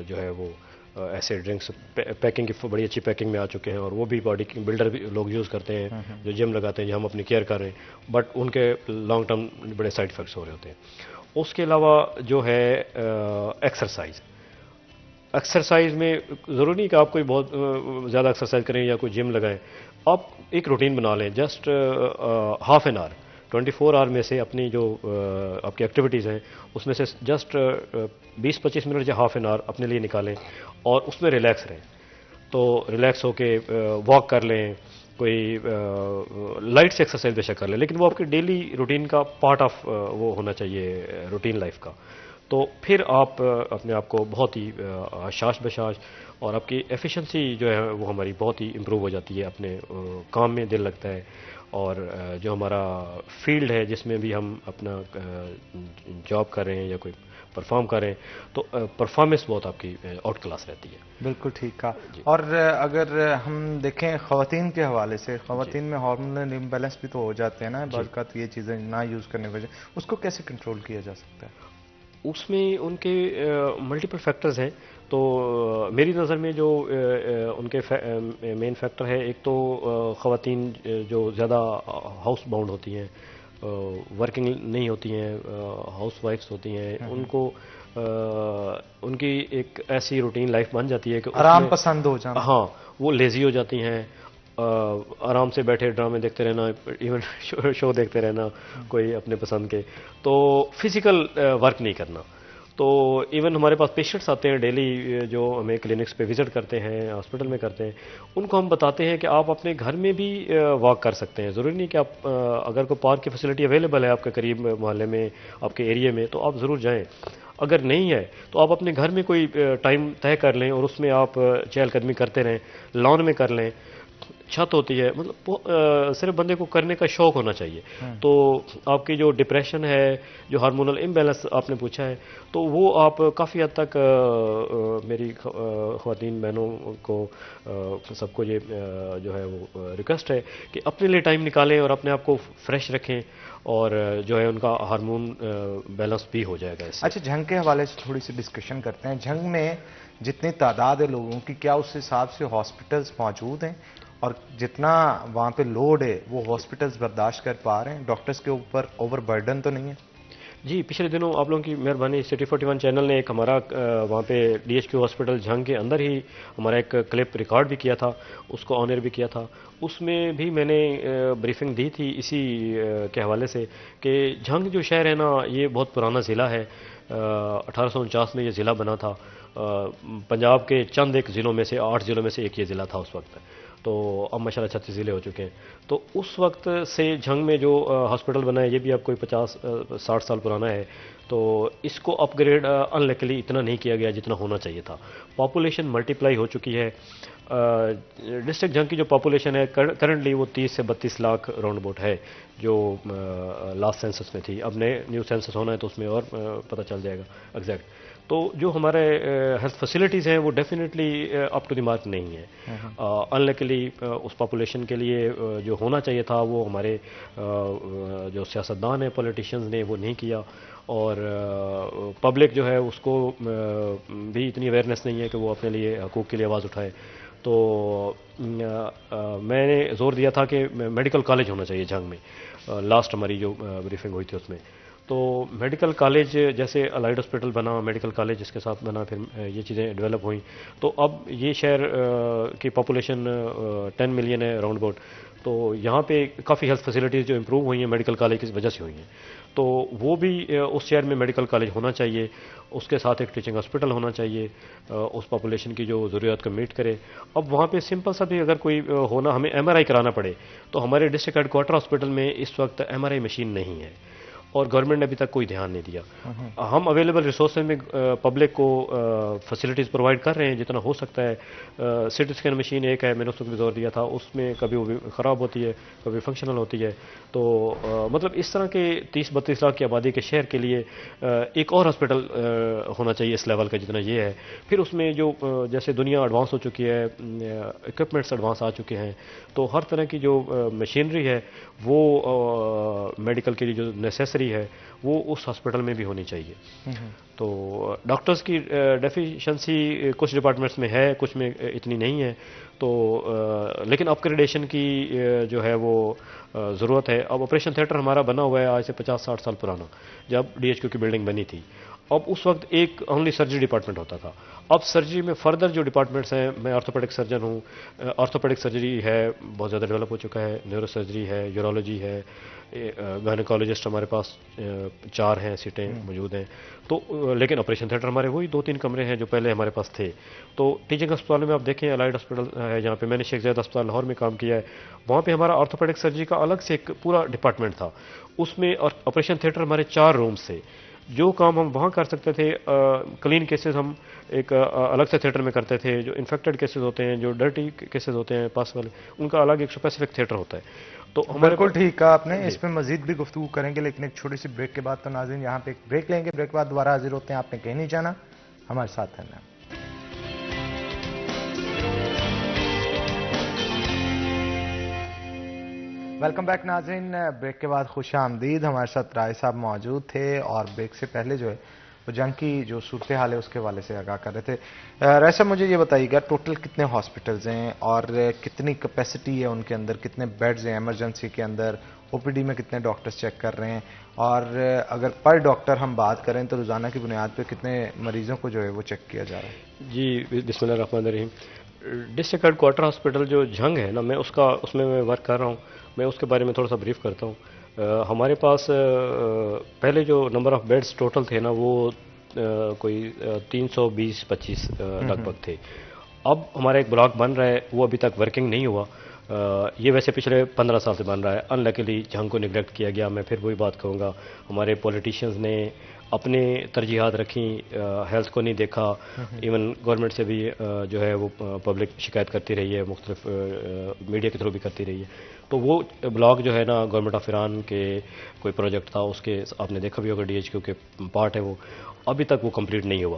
جو ہے وہ ایسے ڈرنکس پیکنگ کی بڑی اچھی پیکنگ میں آ چکے ہیں اور وہ بھی باڈی بلڈر بھی لوگ یوز کرتے ہیں جو جم لگاتے ہیں، جو ہم اپنی کیئر کر رہے ہیں، بٹ ان کے لانگ ٹرم بڑے سائڈ افیکٹس ہو رہے ہوتے ہیں. اس کے علاوہ جو ہے ایکسرسائز میں ضروری نہیں کہ آپ کوئی بہت زیادہ ایکسرسائز کریں یا کوئی جم لگائیں. آپ ایک روٹین بنا لیں، جسٹ ہاف این آور 24 آور میں سے اپنی جو آپ کی ایکٹیویٹیز ہیں اس میں سے جسٹ 20-25 منٹ یا ہاف این آور اپنے لیے نکالیں اور اس میں ریلیکس رہیں. تو ریلیکس ہو کے واک کر لیں، کوئی لائٹ سے ایکسرسائز بے شک کر لیں، لیکن وہ آپ کے ڈیلی روٹین کا پارٹ آف وہ ہونا چاہیے روٹین لائف کا. تو پھر آپ اپنے آپ کو بہت ہی شاش بشاش اور آپ کی ایفیشنسی جو ہے وہ ہماری بہت ہی امپروو ہو جاتی ہے، اپنے کام میں دل لگتا ہے. اور جو ہمارا فیلڈ ہے جس میں بھی ہم اپنا جاب کر رہے ہیں یا کوئی پرفارم کر رہے ہیں تو پرفارمنس بہت آپ کی آؤٹ کلاس رہتی ہے. بالکل ٹھیک کہا. اور اگر ہم دیکھیں خواتین کے حوالے سے، خواتین میں ہارمونل امبیلنس بھی تو ہو جاتے ہیں نا بعض اوقات، یہ چیزیں نہ یوز کرنے کی وجہ، اس کو کیسے کنٹرول کیا جا سکتا ہے؟ اس میں ان کے ملٹیپل فیکٹرز ہیں. تو میری نظر میں جو ان کے مین فیکٹر ہے، ایک تو خواتین جو زیادہ ہاؤس باؤنڈ ہوتی ہیں، ورکنگ نہیں ہوتی ہیں، ہاؤس وائفس ہوتی ہیں، ان کو ان کی ایک ایسی روٹین لائف بن جاتی ہے کہ آرام پسند ہو جانا. ہاں وہ لیزی ہو جاتی ہیں، آرام سے بیٹھے ڈرامے دیکھتے رہنا، ایون شو دیکھتے رہنا کوئی اپنے پسند کے، تو فزیکل ورک نہیں کرنا. تو ایون ہمارے پاس پیشنٹس آتے ہیں ڈیلی جو ہمیں کلینکس پہ وزٹ کرتے ہیں، ہاسپٹل میں کرتے ہیں، ان کو ہم بتاتے ہیں کہ آپ اپنے گھر میں بھی واک کر سکتے ہیں. ضروری نہیں کہ آپ اگر کوئی پارک کی فیسلٹی اویلیبل ہے آپ کے قریب محلے میں، آپ کے ایریے میں، تو آپ ضرور جائیں. اگر نہیں ہے تو آپ اپنے گھر میں کوئی ٹائم طے کر لیں اور اس میں آپ چہل قدمی کرتے رہیں، لان میں کر لیں. چھت ہوتی ہے، مطلب صرف بندے کو کرنے کا شوق ہونا چاہیے. تو آپ کی جو ڈپریشن ہے، جو ہارمونل امبیلنس آپ نے پوچھا ہے، تو وہ آپ کافی حد تک میری خواتین بہنوں کو سب کو یہ جو ہے وہ ریکویسٹ ہے کہ اپنے لیے ٹائم نکالیں اور اپنے آپ کو فریش رکھیں اور جو ہے ان کا ہارمون بیلنس بھی ہو جائے گا اس سے. اچھا جنگ کے حوالے سے تھوڑی سی ڈسکشن کرتے ہیں. جنگ میں جتنی تعداد ہے لوگوں کی، کیا اس حساب سے ہاسپٹلز موجود ہیں اور جتنا وہاں پہ لوڈ ہے وہ ہاسپٹلز برداشت کر پا رہے ہیں؟ ڈاکٹرز کے اوپر اوور برڈن تو نہیں ہے؟ جی پچھلے دنوں آپ لوگوں کی مہربانی سٹی 41 چینل نے ایک ہمارا وہاں پہ D H Q hospital Jhang کے اندر ہی ہمارا ایک کلپ ریکارڈ بھی کیا تھا، اس کو آن ایئر بھی کیا تھا. اس میں بھی میں نے بریفنگ دی تھی اسی کے حوالے سے کہ جھنگ جو شہر ہے نا یہ بہت پرانا ضلع ہے. 1849 میں یہ ضلع بنا تھا. پنجاب کے چند ایک ضلعوں میں سے 8 ضلعوں میں سے ایک یہ ضلع تھا اس وقت. تو اب ماشاءاللہ 36 ضلع ہو چکے ہیں. تو اس وقت سے جھنگ میں جو ہاسپٹل بنا ہے یہ بھی اب کوئی 50-60 سال پرانا ہے. تو اس کو اپ گریڈ انلیکلی اتنا نہیں کیا گیا جتنا ہونا چاہیے تھا. پاپولیشن ملٹیپلائی ہو چکی ہے. ڈسٹرکٹ جھنگ کی جو پاپولیشن ہے کرنٹلی وہ 30 سے 32 لاکھ راؤنڈ اباؤٹ ہے جو لاسٹ سینسس میں تھی. اب نئے نیو سینسس ہونا ہے تو اس میں اور پتہ چل جائے گا ایگزیکٹ. تو جو ہمارے ہیلتھ فیسلٹیز ہیں وہ definitely up to the mark نہیں ہے. انلیکلی اس پاپولیشن کے لیے جو ہونا چاہیے تھا وہ ہمارے جو سیاستدان ہیں پولیٹیشینز نے وہ نہیں کیا. اور پبلک جو ہے اس کو بھی اتنی اویئرنیس نہیں ہے کہ وہ اپنے لیے حقوق کے لیے آواز اٹھائے. تو میں نے زور دیا تھا کہ میڈیکل کالج ہونا چاہیے جھنگ میں. لاسٹ ہماری جو بریفنگ ہوئی تھی اس میں تو میڈیکل کالج جیسے الائڈ ہاسپٹل بنا، میڈیکل کالج اس کے ساتھ بنا، پھر یہ چیزیں ڈیولپ ہوئیں. تو اب یہ شہر کی پاپولیشن 10 ملین ہے راؤنڈ اباؤٹ. تو یہاں پہ کافی ہیلتھ فیسلٹیز جو امپروو ہوئی ہیں میڈیکل کالج کی وجہ سے ہوئی ہیں. تو وہ بھی اس شہر میں میڈیکل کالج ہونا چاہیے. اس کے ساتھ ایک ٹیچنگ ہاسپٹل ہونا چاہیے اس پاپولیشن کی جو ضروریات کو میٹ کرے. اب وہاں پہ سمپل سا بھی اگر کوئی ہونا ہمیں ایم آر آئی کرانا پڑے تو ہمارے ڈسٹرکٹ ہیڈ کوارٹر ہاسپٹل میں اس وقت ایم آر آئی مشین نہیں ہے اور گورنمنٹ نے ابھی تک کوئی دھیان نہیں دیا. ہم اویلیبل ریسورسز میں پبلک کو فیسلٹیز پرووائڈ کر رہے ہیں جتنا ہو سکتا ہے. سی ٹی اسکین مشین ایک ہے، میں نے اس وقت بھی زور دیا تھا. اس میں کبھی وہ خراب ہوتی ہے کبھی فنکشنل ہوتی ہے. تو مطلب اس طرح کے 30-32 لاکھ کی آبادی کے شہر کے لیے ایک اور ہاسپٹل ہونا چاہیے اس لیول کا جتنا یہ ہے. پھر اس میں جو جیسے دنیا ایڈوانس ہو چکی ہے، اکوپمنٹس ایڈوانس آ چکے ہیں، تو ہر طرح کی جو مشینری ہے وہ میڈیکل کے لیے جو نیسیسری ہے وہ اس ہاسپٹل میں بھی ہونی چاہیے. تو ڈاکٹرز کی ڈیفیشنسی کچھ ڈپارٹمنٹس میں ہے، کچھ میں اتنی نہیں ہے. تو لیکن اپ گریڈیشن کی جو ہے وہ ضرورت ہے. اب آپریشن تھیٹر ہمارا بنا ہوا ہے آج سے 50-60 سال پرانا جب ڈی ایچ کیو کی بلڈنگ بنی تھی. اب اس وقت ایک اونلی سرجری ڈپارٹمنٹ ہوتا تھا. اب سرجری میں فردر جو ڈپارٹمنٹس ہیں، میں آرتھوپیڈک سرجن ہوں، آرتھوپیڈک سرجری ہے بہت زیادہ ڈیولپ ہو چکا ہے، نیورو سرجری ہے، یورولوجی ہے، گائنیکالوجسٹ ہمارے پاس 4 ہیں سیٹیں موجود ہیں. تو لیکن آپریشن تھیٹر ہمارے وہی 2-3 کمرے ہیں جو پہلے ہمارے پاس تھے. تو ٹیچنگ ہسپتالوں میں آپ دیکھیں الائڈ ہاسپٹل ہے جہاں پہ میں نے شیخ زاید ہسپتال لاہور میں کام کیا ہے، وہاں پہ ہمارا آرتھوپیڈک سرجری کا الگ سے ایک پورا ڈپارٹمنٹ تھا. اس میں آپریشن تھیٹر ہمارے 4 رومز تھے. جو کام ہم وہاں کر سکتے تھے کلین کیسز ہم ایک الگ سے تھیٹر میں کرتے تھے. جو انفیکٹڈ کیسز ہوتے ہیں، جو ڈرٹی کیسز ہوتے ہیں پاس والے، ان کا الگ ایک اسپیسیفک تھیٹر ہوتا ہے. تو بالکل ٹھیک کہا آپ نے. اس پہ مزید بھی گفتگو کریں گے لیکن ایک چھوٹی سی بریک کے بعد. تو ناظرین یہاں پہ ایک بریک لیں گے، بریک کے بعد دوبارہ حاضر ہوتے ہیں. آپ نے کہیں نہیں جانا، ہمارے ساتھ رہنا. ویلکم بیک ناظرین. بریک کے بعد خوش آمدید. ہمارے ساتھ رائے صاحب موجود تھے اور بریک سے پہلے جو ہے وہ جنگ کی جو صورتحال ہے اس کے حوالے سے آگاہ کر رہے تھے. رائے صاحب مجھے یہ بتائیے گا ٹوٹل کتنے ہاسپٹلز ہیں اور کتنی کیپیسٹی ہے ان کے اندر، کتنے بیڈز ہیں ایمرجنسی کے اندر، او پی ڈی میں کتنے ڈاکٹرز چیک کر رہے ہیں، اور اگر پر ڈاکٹر ہم بات کریں تو روزانہ کی بنیاد پہ کتنے مریضوں کو جو ہے وہ چیک کیا جا رہا ہے؟ جی بسم اللہ الرحمن الرحیم. ڈسٹرکٹ ہیڈ کوارٹر ہاسپٹل جو جھنگ ہے نا، میں اس میں ورک کر رہا ہوں. میں اس کے بارے میں تھوڑا سا بریف کرتا ہوں. ہمارے پاس پہلے جو نمبر آف بیڈز ٹوٹل تھے نا وہ کوئی 320-25 لگ بھگ تھے. اب ہمارا ایک بلاک بن رہا ہے، وہ ابھی تک ورکنگ نہیں ہوا. یہ ویسے پچھلے 15 سال سے بن رہا ہے. انلیکلی جھنگ کو نگلیکٹ کیا گیا. میں پھر وہی بات کہوں گا، ہمارے پولیٹیشینز نے اپنے ترجیحات رکھیں، ہیلتھ کو نہیں دیکھا. ایون گورنمنٹ سے بھی جو ہے وہ پبلک شکایت کرتی رہی ہے، مختلف میڈیا کے تھرو بھی کرتی رہی ہے. تو وہ بلاک جو ہے نا گورنمنٹ آف ایران کے کوئی پروجیکٹ تھا، اس کے آپ نے دیکھا بھی ہوگا ڈی ایچ کیو کے پارٹ ہے وہ، ابھی تک وہ کمپلیٹ نہیں ہوا.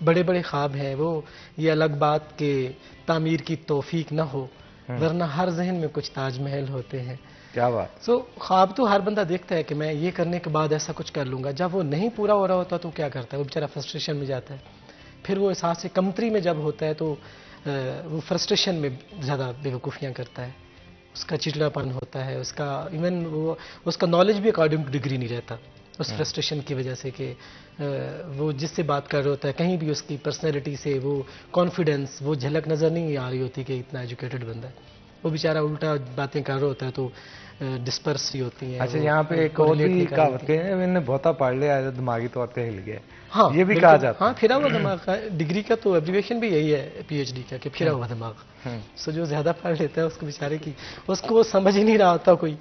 بڑے بڑے خواب ہیں وہ یہ الگ بات کہ تعمیر کی توفیق نہ ہو، ورنہ ہر ذہن میں کچھ تاج محل ہوتے ہیں. کیا بات. خواب تو ہر بندہ دیکھتا ہے کہ میں یہ کرنے کے بعد ایسا کچھ کر لوں گا. جب وہ نہیں پورا ہو رہا ہوتا تو کیا کرتا ہے؟ وہ بیچارہ فرسٹریشن میں جاتا ہے. پھر وہ احساس کمتری میں جب ہوتا ہے تو وہ فرسٹریشن میں زیادہ بیوقوفیاں کرتا ہے. اس کا چڑچڑاپن ہوتا ہے، اس کا ایون وہ اس کا نالج بھی اکارڈنگ ٹو ڈگری نہیں رہتا اس فرسٹریشن کی وجہ سے کہ وہ جس سے بات کر رہا ہوتا ہے کہیں بھی اس کی پرسنالٹی سے وہ کانفیڈنس وہ جھلک نظر نہیں آ رہی ہوتی کہ اتنا ایجوکیٹڈ بندہ ہے. وہ بیچارہ الٹا باتیں کر رہا ہوتا ہے تو ڈسپرس ہی ہوتی ہیں. اچھا یہاں پہ ایک اور بھی کہاوت ہے میں نے بہتا پڑھ لیا دماغی طور پہ ہل گیا. ہاں یہ بھی کہا جاتا ہے. ہاں پھرا ہوا دماغ کا ڈگری کا تو ایبریویشن بھی یہی ہے پی ایچ ڈی کا کہ پھرا ہوا دماغ. سو جو زیادہ پڑھ لیتا ہے اس کو بیچارے کی اس کو سمجھ ہی نہیں رہا ہوتا کوئی.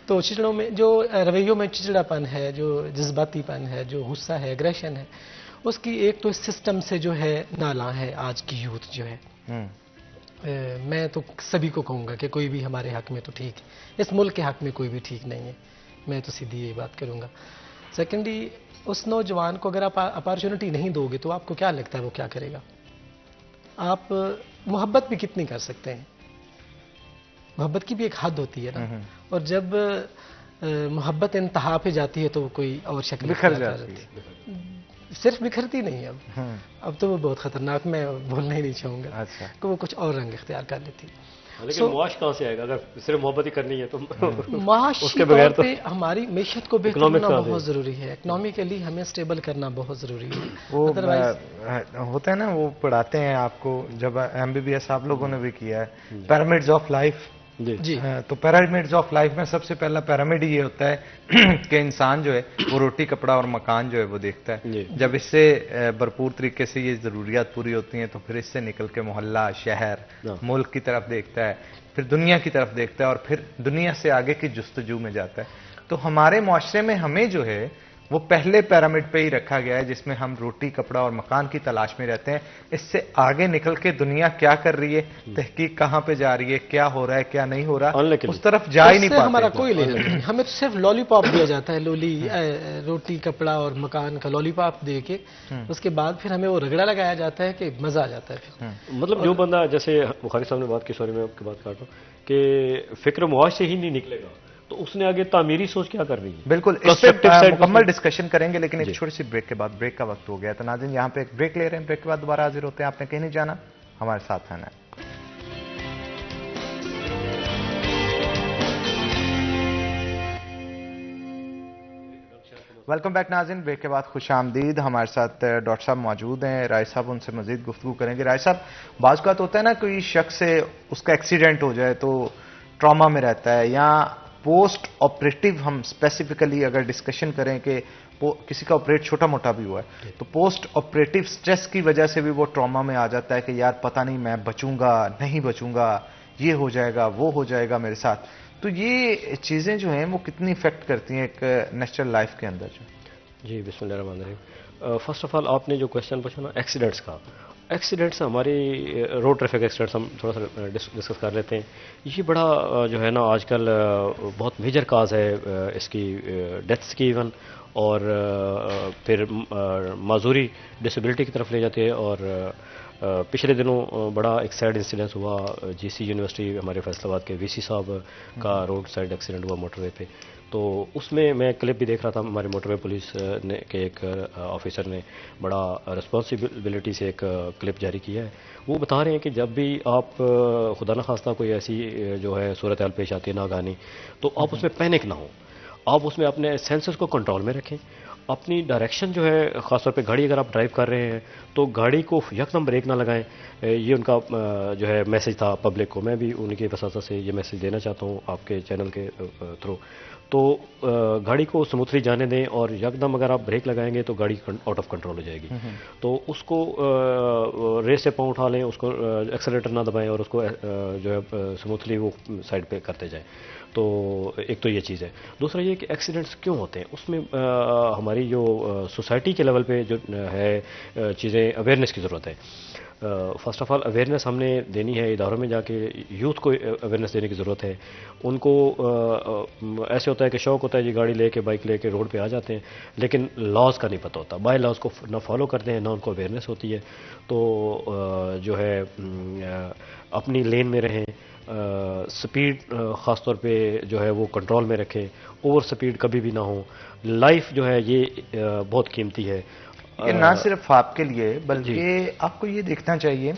تو چچڑوں میں جو رویوں میں چچڑا پن ہے، جو جذباتی پن ہے، جو غصہ ہے، ایگریشن ہے، اس کی ایک تو اس سسٹم سے جو ہے نالاں ہے آج کی یوتھ جو ہے. میں تو سبھی کو کہوں گا کہ کوئی بھی ہمارے حق میں تو ٹھیک ہے، اس ملک کے حق میں کوئی بھی ٹھیک نہیں ہے. میں تو سیدھی یہی بات کروں گا. سیکنڈلی اس نوجوان کو اگر آپ اپارچونٹی نہیں دو گے تو آپ کو کیا لگتا ہے وہ کیا کرے گا؟ آپ محبت بھی کتنی کر سکتے ہیں؟ محبت کی بھی ایک حد ہوتی ہے نا. اور جب محبت انتہا پہ جاتی ہے تو وہ کوئی اور شکل بکھر جاتی ہے. صرف بکھرتی نہیں اب تو وہ بہت خطرناک، میں بولنا ہی نہیں چاہوں گا کہ وہ کچھ اور رنگ اختیار کر لیتی. لیکن معاش کہاں سے آئے گا اگر صرف محبت ہی کرنی ہے تو معاشی طور پہ ہماری معیشت کو بہتر ہونا بہت ضروری ہے. اکنامیکلی ہمیں اسٹیبل کرنا بہت ضروری ہے. وہ ہوتا ہے نا، وہ پڑھاتے ہیں آپ کو، جب ایم بی بی ایس آپ لوگوں نے بھی کیا ہے، پیرامڈز آف لائف. جی تو پیرامڈز آف لائف میں سب سے پہلا پیرامڈ یہ ہوتا ہے کہ انسان جو ہے وہ روٹی کپڑا اور مکان جو ہے وہ دیکھتا ہے. جب اس سے بھرپور طریقے سے یہ ضروریات پوری ہوتی ہیں تو پھر اس سے نکل کے محلہ، شہر، ملک کی طرف دیکھتا ہے، پھر دنیا کی طرف دیکھتا ہے اور پھر دنیا سے آگے کی جستجو میں جاتا ہے. تو ہمارے معاشرے میں ہمیں جو ہے وہ پہلے پیرامڈ پہ ہی رکھا گیا ہے جس میں ہم روٹی کپڑا اور مکان کی تلاش میں رہتے ہیں. اس سے آگے نکل کے دنیا کیا کر رہی ہے، تحقیق کہاں پہ جا رہی ہے، کیا ہو رہا ہے کیا نہیں ہو رہا، اس طرف جا ہی نہیں پاتے. ہمارا کوئی لینا نہیں. ہمیں تو صرف لالی پاپ دیا جاتا ہے، روٹی کپڑا اور مکان کا لالی پاپ دے کے اس کے بعد پھر ہمیں وہ رگڑا لگایا جاتا ہے کہ مزہ آ جاتا ہے. مطلب جو بندہ، جیسے بخاری صاحب نے بات کی، سوری میں آپ کی بات کر رہا ہوں، کہ فکر معاش سے ہی نہیں نکلے گا تو اس نے آگے تعمیری سوچ کیا کر رہی ہے. بالکل، اس پہ مکمل ڈسکشن کریں گے لیکن ایک چھوٹی سی بریک کے بعد. بریک کا وقت ہو گیا تو ناظرین یہاں پہ ایک بریک لے رہے ہیں، بریک کے بعد دوبارہ حاضر ہوتے ہیں. آپ نے کہیں نہیں جانا، ہمارے ساتھ آنا ہے. ویلکم بیک ناظرین، بریک کے بعد خوش آمدید. ہمارے ساتھ ڈاکٹر صاحب موجود ہیں، رائے صاحب ان سے مزید گفتگو کریں گے. رائے صاحب، بعض اوقات ہوتا ہے نا کوئی شخص سے اس کا ایکسیڈنٹ ہو جائے تو ٹراما میں رہتا ہے، یا پوسٹ آپریٹو ہم اسپیسیفکلی اگر ڈسکشن کریں کہ کسی کا آپریٹ چھوٹا موٹا بھی ہوا ہے تو پوسٹ آپریٹو سٹریس کی وجہ سے بھی وہ ٹراما میں آ جاتا ہے کہ یار پتہ نہیں میں بچوں گا نہیں بچوں گا، یہ ہو جائے گا وہ ہو جائے گا میرے ساتھ. تو یہ چیزیں جو ہیں وہ کتنی افیکٹ کرتی ہیں ایک نیچرل لائف کے اندر جو؟ جی بسم اللہ الرحمن الرحیم. فرسٹ آف آل آپ نے جو کوشچن پوچھا نا ایکسیڈنٹس کا، ایکسیڈنٹس ہماری روڈ ٹریفک ایکسیڈنٹس ہم تھوڑا سا ڈسکس کر لیتے ہیں. یہ بڑا جو ہے نا آج کل بہت میجر کاز ہے اس کی ڈیتھس کی ایون، اور پھر معذوری ڈسیبلٹی کی طرف لے جاتے ہیں. اور پچھلے دنوں بڑا ایک سیڈ انسیڈنس ہوا جی سی یونیورسٹی ہمارے فیصل آباد کے وی سی صاحب کا روڈ سائڈ ایکسیڈنٹ ہوا موٹر وے پہ. تو اس میں کلپ بھی دیکھ رہا تھا، ہمارے موٹر وے پولیس نے کے ایک آفیسر نے بڑا رسپانسبلٹی سے ایک کلپ جاری کیا ہے. وہ بتا رہے ہیں کہ جب بھی آپ خدا نخواستہ کوئی ایسی جو ہے صورتحال پیش آتی ہے ناگہانی، تو آپ اس میں پینک نہ ہوں، آپ اس میں اپنے سینسز کو کنٹرول میں رکھیں. اپنی ڈائریکشن جو ہے، خاص طور پہ گاڑی اگر آپ ڈرائیو کر رہے ہیں تو گاڑی کو یکدم بریک نہ لگائیں. یہ ان کا جو ہے میسج تھا پبلک کو. میں بھی ان کے وساطت سے یہ میسج دینا چاہتا ہوں آپ کے چینل کے تھرو. تو گاڑی کو سموتھلی جانے دیں، اور یکدم اگر آپ بریک لگائیں گے تو گاڑی آؤٹ آف کنٹرول ہو جائے گی. تو اس کو ریس سے پاؤں اٹھا لیں، اس کو ایکسیلیٹر نہ دبائیں، اور اس کو جو ہے سموتھلی وہ سائڈ پہ کرتے جائیں. تو ایک تو یہ چیز ہے. دوسرا یہ کہ ایکسیڈنٹس کیوں ہوتے ہیں, اس میں ہماری جو سوسائٹی کے لیول پہ جو ہے چیزیں اویئرنیس کی ضرورت ہے. فرسٹ آف آل اویئرنیس ہم نے دینی ہے اداروں میں جا کے, یوتھ کو اویئرنیس دینے کی ضرورت ہے. ان کو ایسے ہوتا ہے کہ شوق ہوتا ہے جی گاڑی لے کے بائک لے کے روڈ پہ آ جاتے ہیں, لیکن لاز کا نہیں پتہ ہوتا, بائی لاز کو نہ فالو کرتے ہیں نہ ان کو اویئرنیس ہوتی ہے. تو جو ہے اپنی لین میں رہیں, سپیڈ خاص طور پہ جو ہے وہ کنٹرول میں رکھیں, اوور سپیڈ کبھی بھی نہ ہو. لائف جو ہے یہ بہت قیمتی ہے. یہ نہ صرف آپ کے لیے بلکہ آپ کو یہ دیکھنا چاہیے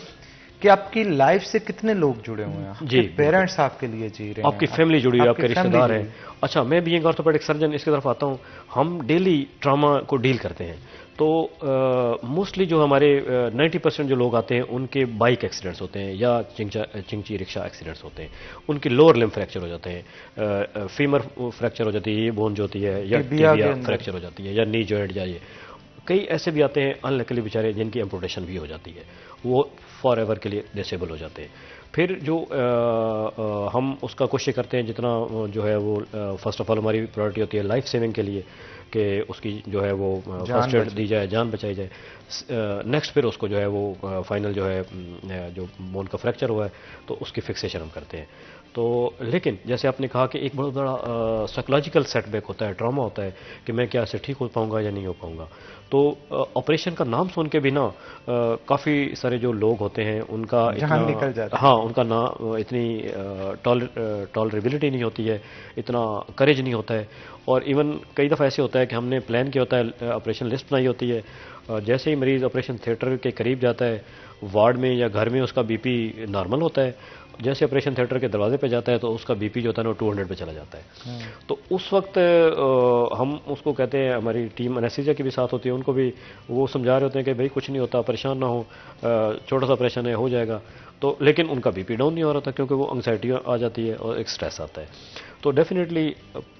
کہ آپ کی لائف سے کتنے لوگ جڑے ہوئے ہیں. جی, پیرنٹس آپ کے لیے جی رہے ہیں, آپ کی فیملی جڑی ہوئی, آپ کے رشتہ دار ہیں. اچھا, میں بھی ایک آرتھوپیڈک سرجن اس کی طرف آتا ہوں. ہم ڈیلی ٹراما کو ڈیل کرتے ہیں, تو موسٹلی جو ہمارے 90% جو لوگ آتے ہیں ان کے بائک ایکسیڈنٹس ہوتے ہیں یا چنگچی رکشا ایکسیڈنٹس ہوتے ہیں. ان کی لوور لمب فریکچر ہو جاتے ہیں, فیمر فریکچر ہو جاتی ہے, یہ بون جو ہوتی ہے, یا ٹیبیا فریکچر ہو جاتی ہے, یا نی جوائنٹ, یا یہ کئی ایسے بھی آتے ہیں انلکلی بیچارے جن کی ایمپوٹیشن بھی ہو جاتی ہے, وہ فار ایور کے لیے ڈسیبل ہو جاتے ہیں. پھر جو ہم اس کا کوشش کرتے ہیں جتنا جو ہے وہ فرسٹ آف آل ہماری پرائرٹی ہوتی ہے لائف سیونگ کے لیے کہ اس کی جو ہے وہ فرسٹ ایڈ دی جائے, جان بچائی جائے. نیکسٹ پھر اس کو جو ہے وہ فائنل جو ہے جو بون کا فریکچر ہوا ہے تو اس کی فکسیشن ہم کرتے ہیں. تو لیکن جیسے آپ نے کہا کہ ایک بہت بڑا سائیکولوجیکل سیٹ بیک ہوتا ہے, ٹراما ہوتا ہے کہ میں کیا اسے ٹھیک ہو پاؤں گا یا نہیں ہو پاؤں گا. تو آپریشن کا نام سن کے بھی نا کافی سارے جو لوگ ہوتے ہیں ان کا جان نکل جاتا ہے. ہاں, ان کا نہ اتنی ٹالریبلٹی نہیں ہوتی ہے, اتنا کریج نہیں ہوتا ہے. اور ایون کئی دفعہ ایسے ہوتا ہے کہ ہم نے پلان کیا ہوتا ہے, آپریشن لسٹ بنائی ہوتی ہے, جیسے ہی مریض آپریشن تھیٹر کے قریب جاتا ہے وارڈ میں یا گھر میں اس کا بی پی نارمل ہوتا ہے, جیسے آپریشن تھیٹر کے دروازے پہ جاتا ہے تو اس کا بی پی جو ہوتا ہے وہ 200 پہ چلا جاتا ہے. تو اس وقت ہم اس کو کہتے ہیں, ہماری ٹیم انیستھیزیا کی بھی ساتھ ہوتی ہے, ان کو بھی وہ سمجھا رہے ہوتے ہیں کہ بھائی کچھ نہیں ہوتا, پریشان نہ ہو, چھوٹا سا آپریشن ہے, ہو جائے گا. تو لیکن ان کا بی پی ڈاؤن نہیں ہو رہا تھا کیونکہ وہ انگزائٹی آ جاتی ہے اور ایک سٹریس آتا ہے. تو ڈیفینیٹلی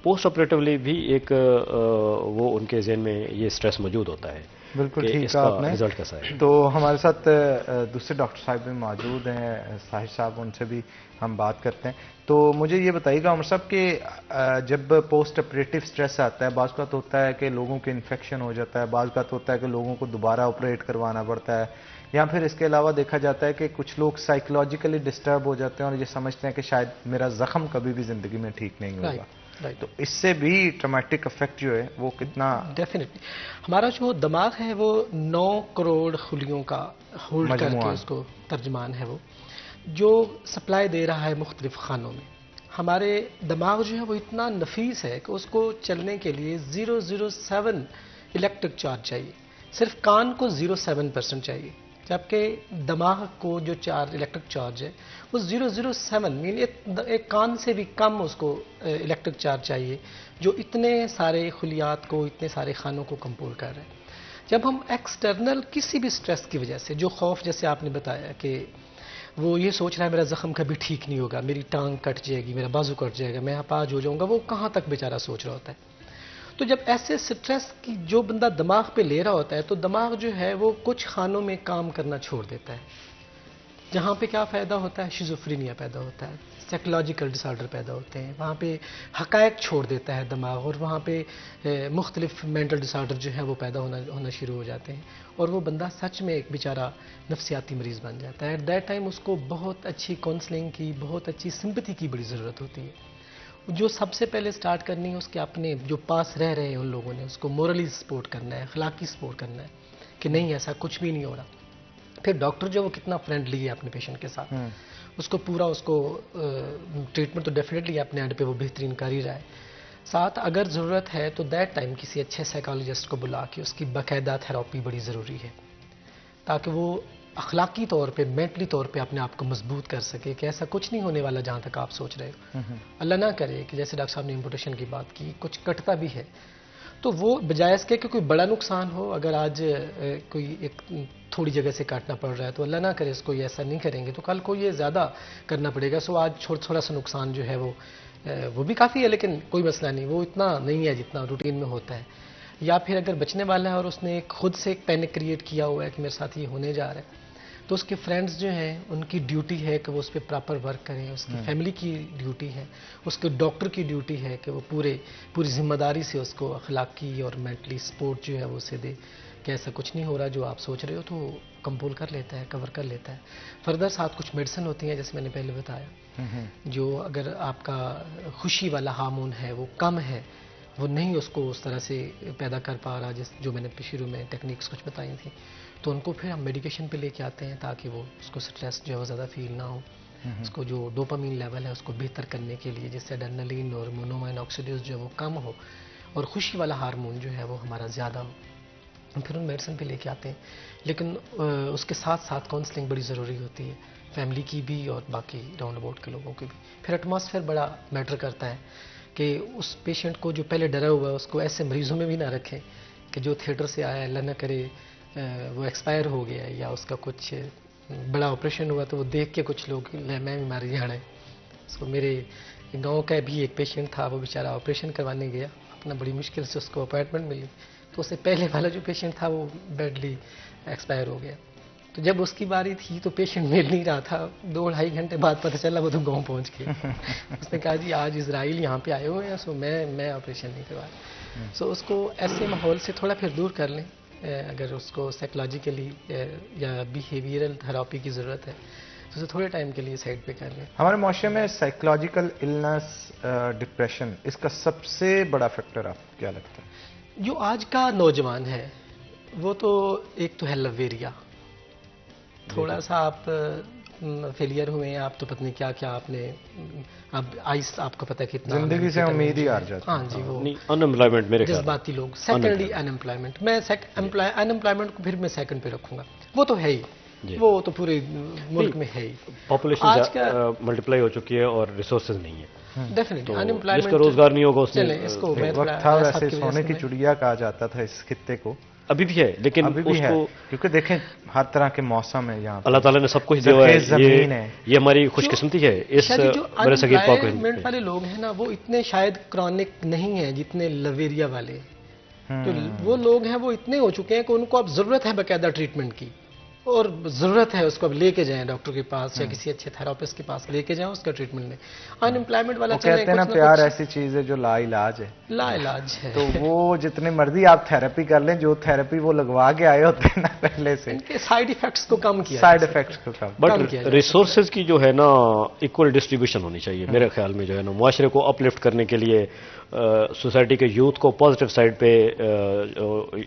پوسٹ آپریٹیولی بھی ایک وہ ان کے ذہن میں یہ سٹریس موجود ہوتا ہے. بالکل ٹھیک کہا آپ نے. رزلٹ کیسا ہے. تو ہمارے ساتھ دوسرے ڈاکٹر صاحب بھی موجود ہیں, ساحر صاحب, ان سے بھی ہم بات کرتے ہیں. تو مجھے یہ بتائیے گا عمر صاحب کہ جب پوسٹ آپریٹیو سٹریس آتا ہے, بعض اوقات ہوتا ہے کہ لوگوں کے انفیکشن ہو جاتا ہے, بعض اوقات ہوتا ہے کہ لوگوں کو دوبارہ آپریٹ کروانا پڑتا ہے, یا پھر اس کے علاوہ دیکھا جاتا ہے کہ کچھ لوگ سائیکولوجیکلی ڈسٹرب ہو جاتے ہیں اور یہ سمجھتے ہیں کہ شاید میرا زخم کبھی بھی زندگی میں ٹھیک نہیں ہوگا. تو اس سے بھی ٹرامیٹک افیکٹ جو ہے وہ کتنا. ڈیفینیٹلی ہمارا جو دماغ ہے وہ 9 کروڑ خلیوں کا ہولڈ کر کے اس کو ترجمان ہے, وہ جو سپلائی دے رہا ہے مختلف خانوں میں. ہمارے دماغ جو ہے وہ اتنا نفیس ہے کہ اس کو چلنے کے لیے 0.07 الیکٹرک چارج چاہیے, صرف کان کو 0.7% چاہیے, جبکہ دماغ کو جو چارج الیکٹرک چارج ہے وہ 0.07 مین ایک کان سے بھی کم اس کو الیکٹرک چارج چاہیے, جو اتنے سارے خلیات کو, اتنے سارے خانوں کو کنٹرول کر رہے ہیں. جب ہم ایکسٹرنل کسی بھی سٹریس کی وجہ سے, جو خوف جیسے آپ نے بتایا کہ وہ یہ سوچ رہا ہے میرا زخم کبھی ٹھیک نہیں ہوگا, میری ٹانگ کٹ جائے گی, میرا بازو کٹ جائے گا, میں اپاہج ہو جاؤں گا, وہ کہاں تک بیچارہ سوچ رہا ہوتا ہے. تو جب ایسے سٹریس کی جو بندہ دماغ پہ لے رہا ہوتا ہے تو دماغ جو ہے وہ کچھ خانوں میں کام کرنا چھوڑ دیتا ہے, جہاں پہ کیا پیدا ہوتا ہے, شیزوفرینیا پیدا ہوتا ہے, سائیکولوجیکل ڈس آرڈر پیدا ہوتے ہیں, وہاں پہ حقائق چھوڑ دیتا ہے دماغ, اور وہاں پہ مختلف مینٹل ڈس آرڈر جو ہے وہ پیدا ہونا شروع ہو جاتے ہیں, اور وہ بندہ سچ میں ایک بیچارہ نفسیاتی مریض بن جاتا ہے. ایٹ دیٹ ٹائم اس کو بہت اچھی کاؤنسلنگ کی, بہت اچھی سمپتھی کی بڑی ضرورت ہوتی ہے. جو سب سے پہلے سٹارٹ کرنی ہے اس کے اپنے جو پاس رہ رہے ہیں ان لوگوں نے, اس کو مورلی سپورٹ کرنا ہے, اخلاقی سپورٹ کرنا ہے کہ نہیں ایسا کچھ بھی نہیں ہو رہا. پھر ڈاکٹر جو وہ کتنا فرینڈلی ہے اپنے پیشنٹ کے ساتھ, اس کو پورا اس کو ٹریٹمنٹ تو ڈیفینیٹلی اپنے اینڈ پہ وہ بہترین کر ہی رہا ہے. ساتھ اگر ضرورت ہے تو دیٹ ٹائم کسی اچھے سائیکالوجسٹ کو بلا کے اس کی باقاعدہ تھراپی بڑی ضروری ہے, تاکہ وہ اخلاقی طور پہ, مینٹلی طور پہ اپنے آپ کو مضبوط کر سکے کہ ایسا کچھ نہیں ہونے والا جہاں تک آپ سوچ رہے ہو. اللہ نہ کرے کہ جیسے ڈاکٹر صاحب نے ایمپوٹیشن کی بات کی, کچھ کٹتا بھی ہے تو وہ بجائے اس کے کہ کوئی بڑا نقصان ہو, اگر آج کوئی ایک تھوڑی جگہ سے کاٹنا پڑ رہا ہے تو اللہ نہ کرے اس کو یہ ایسا نہیں کریں گے تو کل کو یہ زیادہ کرنا پڑے گا. سو آج تھوڑا سا نقصان جو ہے وہ بھی کافی ہے, لیکن کوئی مسئلہ نہیں, وہ اتنا نہیں ہے جتنا روٹین میں ہوتا ہے. یا پھر اگر بچنے والا ہے اور اس نے خود سے ایک پینک کریٹ کیا ہوا ہے کہ میرے ساتھ یہ ہونے جا رہا ہے, تو اس کے فرینڈز جو ہیں ان کی ڈیوٹی ہے کہ وہ اس پہ پراپر ورک کریں، اس کی فیملی کی ڈیوٹی ہے، اس کے ڈاکٹر کی ڈیوٹی ہے کہ وہ پوری ذمہ داری سے اس کو اخلاقی اور مینٹلی سپورٹ جو ہے وہ اسے دے کہ ایسا کچھ نہیں ہو رہا جو آپ سوچ رہے ہو، تو کنٹرول کر لیتا ہے، کور کر لیتا ہے۔ فردر ساتھ کچھ میڈیسن ہوتی ہیں جیسے میں نے پہلے بتایا، جو اگر آپ کا خوشی والا ہارمون ہے وہ کم ہے، وہ نہیں اس کو اس طرح سے پیدا کر پا رہا جو میں نے شروع میں ٹیکنیکس کچھ بتائی تھیں، تو ان کو پھر ہم میڈیکیشن پہ لے کے آتے ہیں تاکہ وہ اس کو سٹریس جو ہے وہ زیادہ فیل نہ ہو، اس کو جو ڈوپامین لیول ہے اس کو بہتر کرنے کے لیے، جس سے ایڈرینلین اور مونومائن آکسیڈیز جو ہے وہ کم ہو اور خوشی والا ہارمون جو ہے وہ ہمارا زیادہ ہو، ہم پھر ان میڈیسن پہ لے کے آتے ہیں۔ لیکن اس کے ساتھ ساتھ کاؤنسلنگ بڑی ضروری ہوتی ہے، فیملی کی بھی اور باقی راؤنڈ اباؤٹ کے لوگوں کی بھی۔ پھر ایٹماسفیئر بڑا میٹر کرتا ہے کہ اس پیشنٹ کو جو پہلے ڈرا ہوا ہے اس کو ایسے مریضوں میں بھی نہ رکھیں کہ جو تھیٹر سے آیا اللہ نہ کرے وہ ایکسپائر ہو گیا یا اس کا کچھ بڑا آپریشن ہوا تو وہ دیکھ کے کچھ لوگ میں بھی مار جانا ہے اس کو۔ میرے گاؤں کا بھی ایک پیشنٹ تھا، وہ بیچارہ آپریشن کروانے گیا، اپنا بڑی مشکل سے اس کو اپائنٹمنٹ ملی، تو اس سے پہلے والا جو پیشنٹ تھا وہ بیڈلی ایکسپائر ہو گیا۔ تو جب اس کی باری تھی تو پیشنٹ مل نہیں رہا تھا، 2-2.5 گھنٹے بعد پتہ چلا وہ تو گاؤں پہنچ گیا۔ اس نے کہا جی آج اسرائیل یہاں پہ آئے ہوئے ہیں، سو میں آپریشن نہیں کروا رہا۔ سو اس کو ایسے ماحول سے تھوڑا پھر دور کر لیں، اگر اس کو سائیکولوجیکلی یا بیہیویئرل تھراپی کی ضرورت ہے تو اسے تھوڑے ٹائم کے لیے سائڈ پہ کر لیں۔ ہمارے معاشرے میں سائیکولوجیکل النس، ڈپریشن، اس کا سب سے بڑا فیکٹر آپ کو کیا لگتا ہے؟ جو آج کا نوجوان ہے وہ تو ایک تو ہے لویریا، تھوڑا سا آپ فیلئر ہوئے ہیں، آپ تو پتہ نہیں کیا کیا آپ نے، اب آئس آپ کو پتہ ہے کتنا زندگی سے امید ہی ہار جاتی ہے۔ ہاں جی، وہ ان امپلائمنٹ میرے خیال جذباتی لوگ۔ سیکنڈلی ان امپلائمنٹ، میں ان امپلائمنٹ کو پھر میں سیکنڈ پہ رکھوں گا، وہ تو ہے ہی، وہ تو پورے ملک میں ہے ہی۔ پاپولیشن ملٹیپلائی ہو چکی ہے اور ریسورسز نہیں ہے، ڈیفینیٹلی ان جس امپلائمنٹ کا روزگار نہیں ہوگا اس میں چلیں اس کو میں وقت تھا ویسے سونے کی چڑیا کہا جاتا تھا اس خطے کو، ابھی بھی ہے، لیکن ابھی بھی اس ہے، کو کیونکہ دیکھیں ہر طرح کے موسم ہے یہاں، اللہ تعالیٰ نے سب کچھ دیا ہوا ہے، زمین ہے، یہ ہماری خوش قسمتی ہے اس جو برے صغیر پاک ہند انپلائمنٹ والے لوگ ہیں نا وہ اتنے شاید کرونک نہیں ہیں جتنے لویریا والے، تو وہ لوگ ہیں وہ اتنے ہو چکے ہیں کہ ان کو اب ضرورت ہے باقاعدہ ٹریٹمنٹ کی، اور ضرورت ہے اس کو اب لے کے جائیں ڈاکٹر کے پاس یا کسی اچھے تھراپسٹ کے پاس لے کے جائیں اس کا ٹریٹمنٹ میں۔ ان امپلائمنٹ والا کہتے ہیں نا پیار ایسی چیز ہے جو لا علاج ہے، لا علاج ہے، تو وہ جتنے مرضی آپ تھراپی کر لیں، جو تھراپی وہ لگوا کے آئے ہوتے ہیں نا پہلے سے، ان کے سائیڈ ایفیکٹس کو کم کیا، سائیڈ ایفیکٹس کو کم۔ بٹ ریسورسز کی جو ہے نا ایکول ڈسٹریبیوشن ہونی چاہیے میرے خیال میں، جو ہے نا معاشرے کو اپ لفٹ کرنے کے لیے، سوسائٹی کے یوتھ کو پازیٹیو سائڈ پہ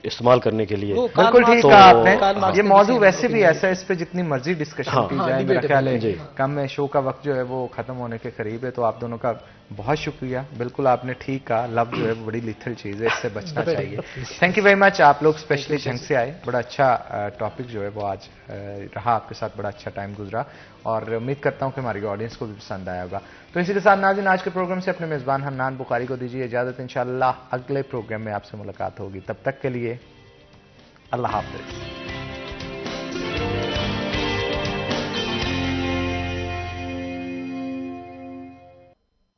استعمال کرنے کے لیے۔ بالکل ٹھیک کہا آپ نے، یہ موضوع ویسے بھی ایسا ہے، اس پہ جتنی مرضی ڈسکشن کی جائے، میرا خیال ہے کم ہے، شو کا وقت جو ہے وہ ختم ہونے کے قریب ہے، تو آپ دونوں کا بہت شکریہ، بالکل آپ نے ٹھیک کہا، لب جو ہے بڑی لیتھل چیز ہے، اس سے بچنا چاہیے۔ تھینک یو ویری مچ، آپ لوگ اسپیشلی جنگ سے آئے، بڑا اچھا ٹاپک جو ہے وہ آج رہا، آپ کے ساتھ بڑا اچھا ٹائم گزرا، اور امید کرتا ہوں کہ ہماری آڈینس کو بھی پسند آیا ہوگا۔ تو اسی کے ساتھ ناظرین آج کے پروگرام سے اپنے میزبان حنان بخاری کو دیجیے اجازت، انشاءاللہ اگلے پروگرام میں آپ سے ملاقات ہوگی، تب تک کے لیے اللہ حافظ۔